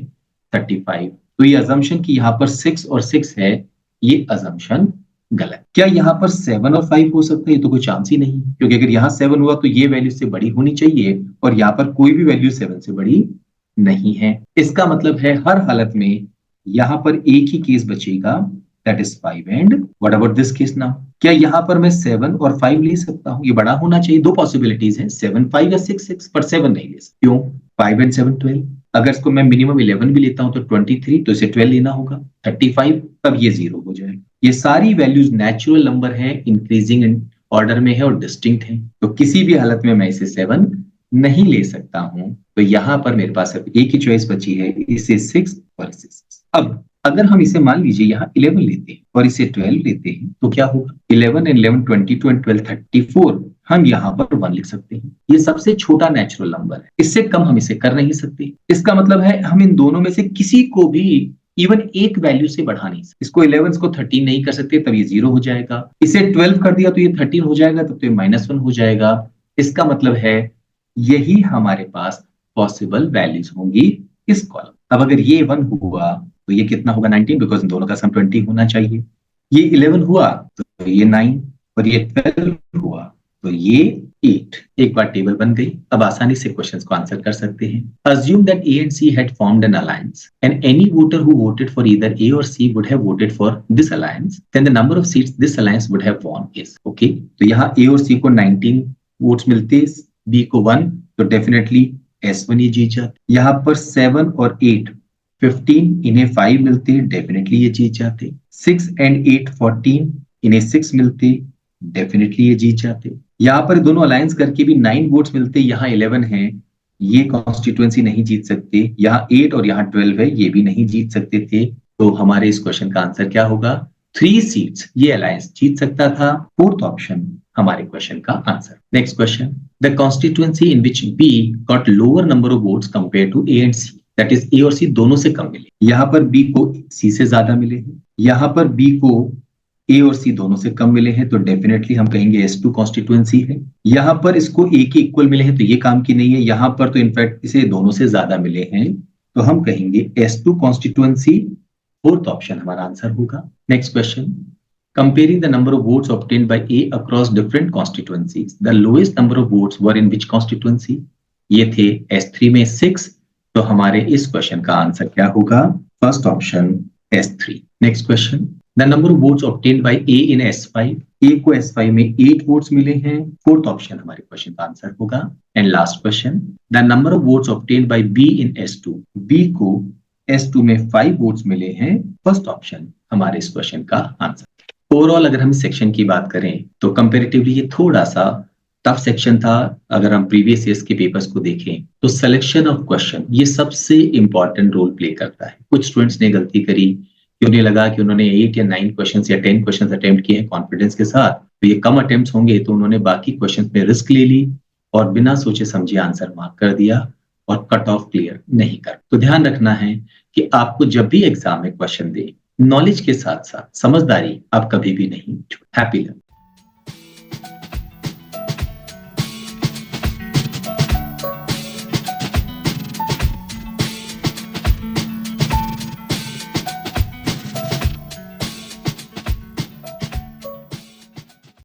35। तो ये अजम्पशन कि यहाँ पर 6 और 6 है, ये अजम्पशन गलत। क्या यहाँ पर 7 और 5 हो सकता है? ये तो कोई चांस ही नहीं, क्योंकि अगर यहाँ 7 हुआ तो ये वैल्यू से बड़ी होनी चाहिए और यहाँ पर कोई भी वैल्यू 7 से बड़ी नहीं है। इसका मतलब है हर हालत में यहाँ पर एक ही केस बचेगा, that is 5 and what about this case now? क्या यहाँ पर मैं 7 और 5 ले सकता हूँ? ये बड़ा होना चाहिए। 2 पॉसिबिलिटीज हैं, 7, 5 या 6, 6, पर 7 नहीं ले सकता। क्यों? 5 एंड 7, 12। अगर इसको मैं मिनिमम 11 भी लेता हूं तो 23, तो इसे 12 लेना होगा, 35, तब ये 0 हो जाएगा। ये सारी वैल्यूज नेचुरल नंबर है, इंक्रीजिंग ऑर्डर में है और डिस्टिंक्ट है, तो किसी भी हालत में मैं इसे 7 नहीं ले सकता हूं। तो यहां पर मेरे पास सिर्फ एक ही चॉइस बची है, इसे 6 और इसे 6। अब अगर हम इसे मान लीजिए यहाँ 11 लेते हैं और इसे 12 लेते हैं तो क्या होगा? 11 एंड 11, 22 एंड 12, 34। हम यहाँ पर 1 लिख सकते हैं। ये सबसे छोटा नेचुरल नंबर है, इससे कम हम इसे कर नहीं सकते। इसका मतलब है हम इन दोनों में से किसी को भी इवन एक वैल्यू से बढ़ा नहीं सकते। इसको 11 को 13 नहीं कर सकते, तब ये 0 हो जाएगा। इसे 12 कर दिया तो ये 13 हो जाएगा, तब तो ये -1 हो जाएगा। इसका मतलब है यही हमारे पास पॉसिबल वैल्यूज होंगी इस कॉलम। अब अगर ये 1 हुआ तो ये कितना होगा? 19, बिकॉज इन दोनों का सम 20 होना चाहिए। ये 11 हुआ तो ये 9, और ये 12 हुआ तो ये 8। एक बार टेबल बन गई, अब आसानी से क्वेश्चंस को आंसर कर सकते हैं। Assume that A and C had formed an alliance and any voter who voted for either A or C would have voted for this alliance, then the number of seats this alliance would have won is okay। तो यहाँ A और C को 19 votes मिलते, B को 1, तो definitely S1 ये जीत जाते। यहाँ पर 7 और 8 15, इन्हें 5 मिलते, डेफिनेटली ये जीत जाते। 6 एंड 8 14, इन्हें 6 मिलते, डेफिनेटली ये जीत जाते। यहाँ पर दोनों अलायंस करके भी 9 वोट्स मिलते, यहाँ 11 है, ये कॉन्स्टिट्यूएंसी नहीं जीत सकते। यहाँ 8 और यहाँ 12 है, ये भी नहीं जीत सकते थे। तो हमारे इस क्वेश्चन का आंसर क्या होगा? 3 सीट्स ये अलायंस जीत सकता था। 4th ऑप्शन हमारे क्वेश्चन का answer. Next question, the constituency in which B got lower number of votes compare to A and C, that is A और सी दोनों से कम मिले। यहाँ पर बी को सी से ज्यादा मिले हैं, यहाँ पर बी को ए और सी दोनों से कम मिले हैं, तो डेफिनेटली हम कहेंगे S2 कॉन्स्टिट्यूएंसी है। यहाँ पर इसको ए के इक्वल मिले हैं तो ये काम की नहीं है। यहाँ पर तो इनफैक्ट इसे दोनों से ज्यादा मिले हैं, तो हम कहेंगे S2 कॉन्स्टिट्यूएंसी। 4th ऑप्शन हमारा आंसर होगा। Next question, comparing the number of votes obtained by A across different constituencies, the lowest number of votes were in which constituency? ये थे S3 में 6, तो हमारे इस क्वेश्चन का आंसर क्या होगा? First option S3। Next question, the number of votes obtained by A in S5, A को S5 में 8 वोट्स मिले हैं, 4th ऑप्शन हमारे क्वेश्चन का आंसर होगा। And last question, the number of votes obtained by B in S2, B को S2 में 5 votes मिले हैं, फर्स्ट ऑप्शन हमारे इस क्वेश्चन का आंसर। ओवरऑल अगर हम सेक्शन की बात करें तो कंपैरेटिवली ये थोड़ा सा टफ सेक्शन था। अगर हम प्रीवियस ईयर्स के पेपर्स को देखें तो सिलेक्शन ऑफ क्वेश्चन ये सबसे इंपॉर्टेंट रोल प्ले करता है। कुछ स्टूडेंट्स ने गलती करी कि उन्हें लगा कि उन्होंने 8 या 9 क्वेश्चंस या 10 क्वेश्चंस अटेम्प्ट किए हैं कॉन्फिडेंस के साथ, तो ये कम अटेम्प्ट्स होंगे, तो उन्होंने बाकी क्वेश्चंस में रिस्क ले ली और बिना सोचे समझे आंसर मार्क कर दिया और कट ऑफ क्लियर नहीं कर। तो ध्यान रखना है कि आपको जब भी एग्जाम में क्वेश्चन दे, नॉलेज के साथ साथ समझदारी आप कभी भी नहीं छोड़। Happy learning.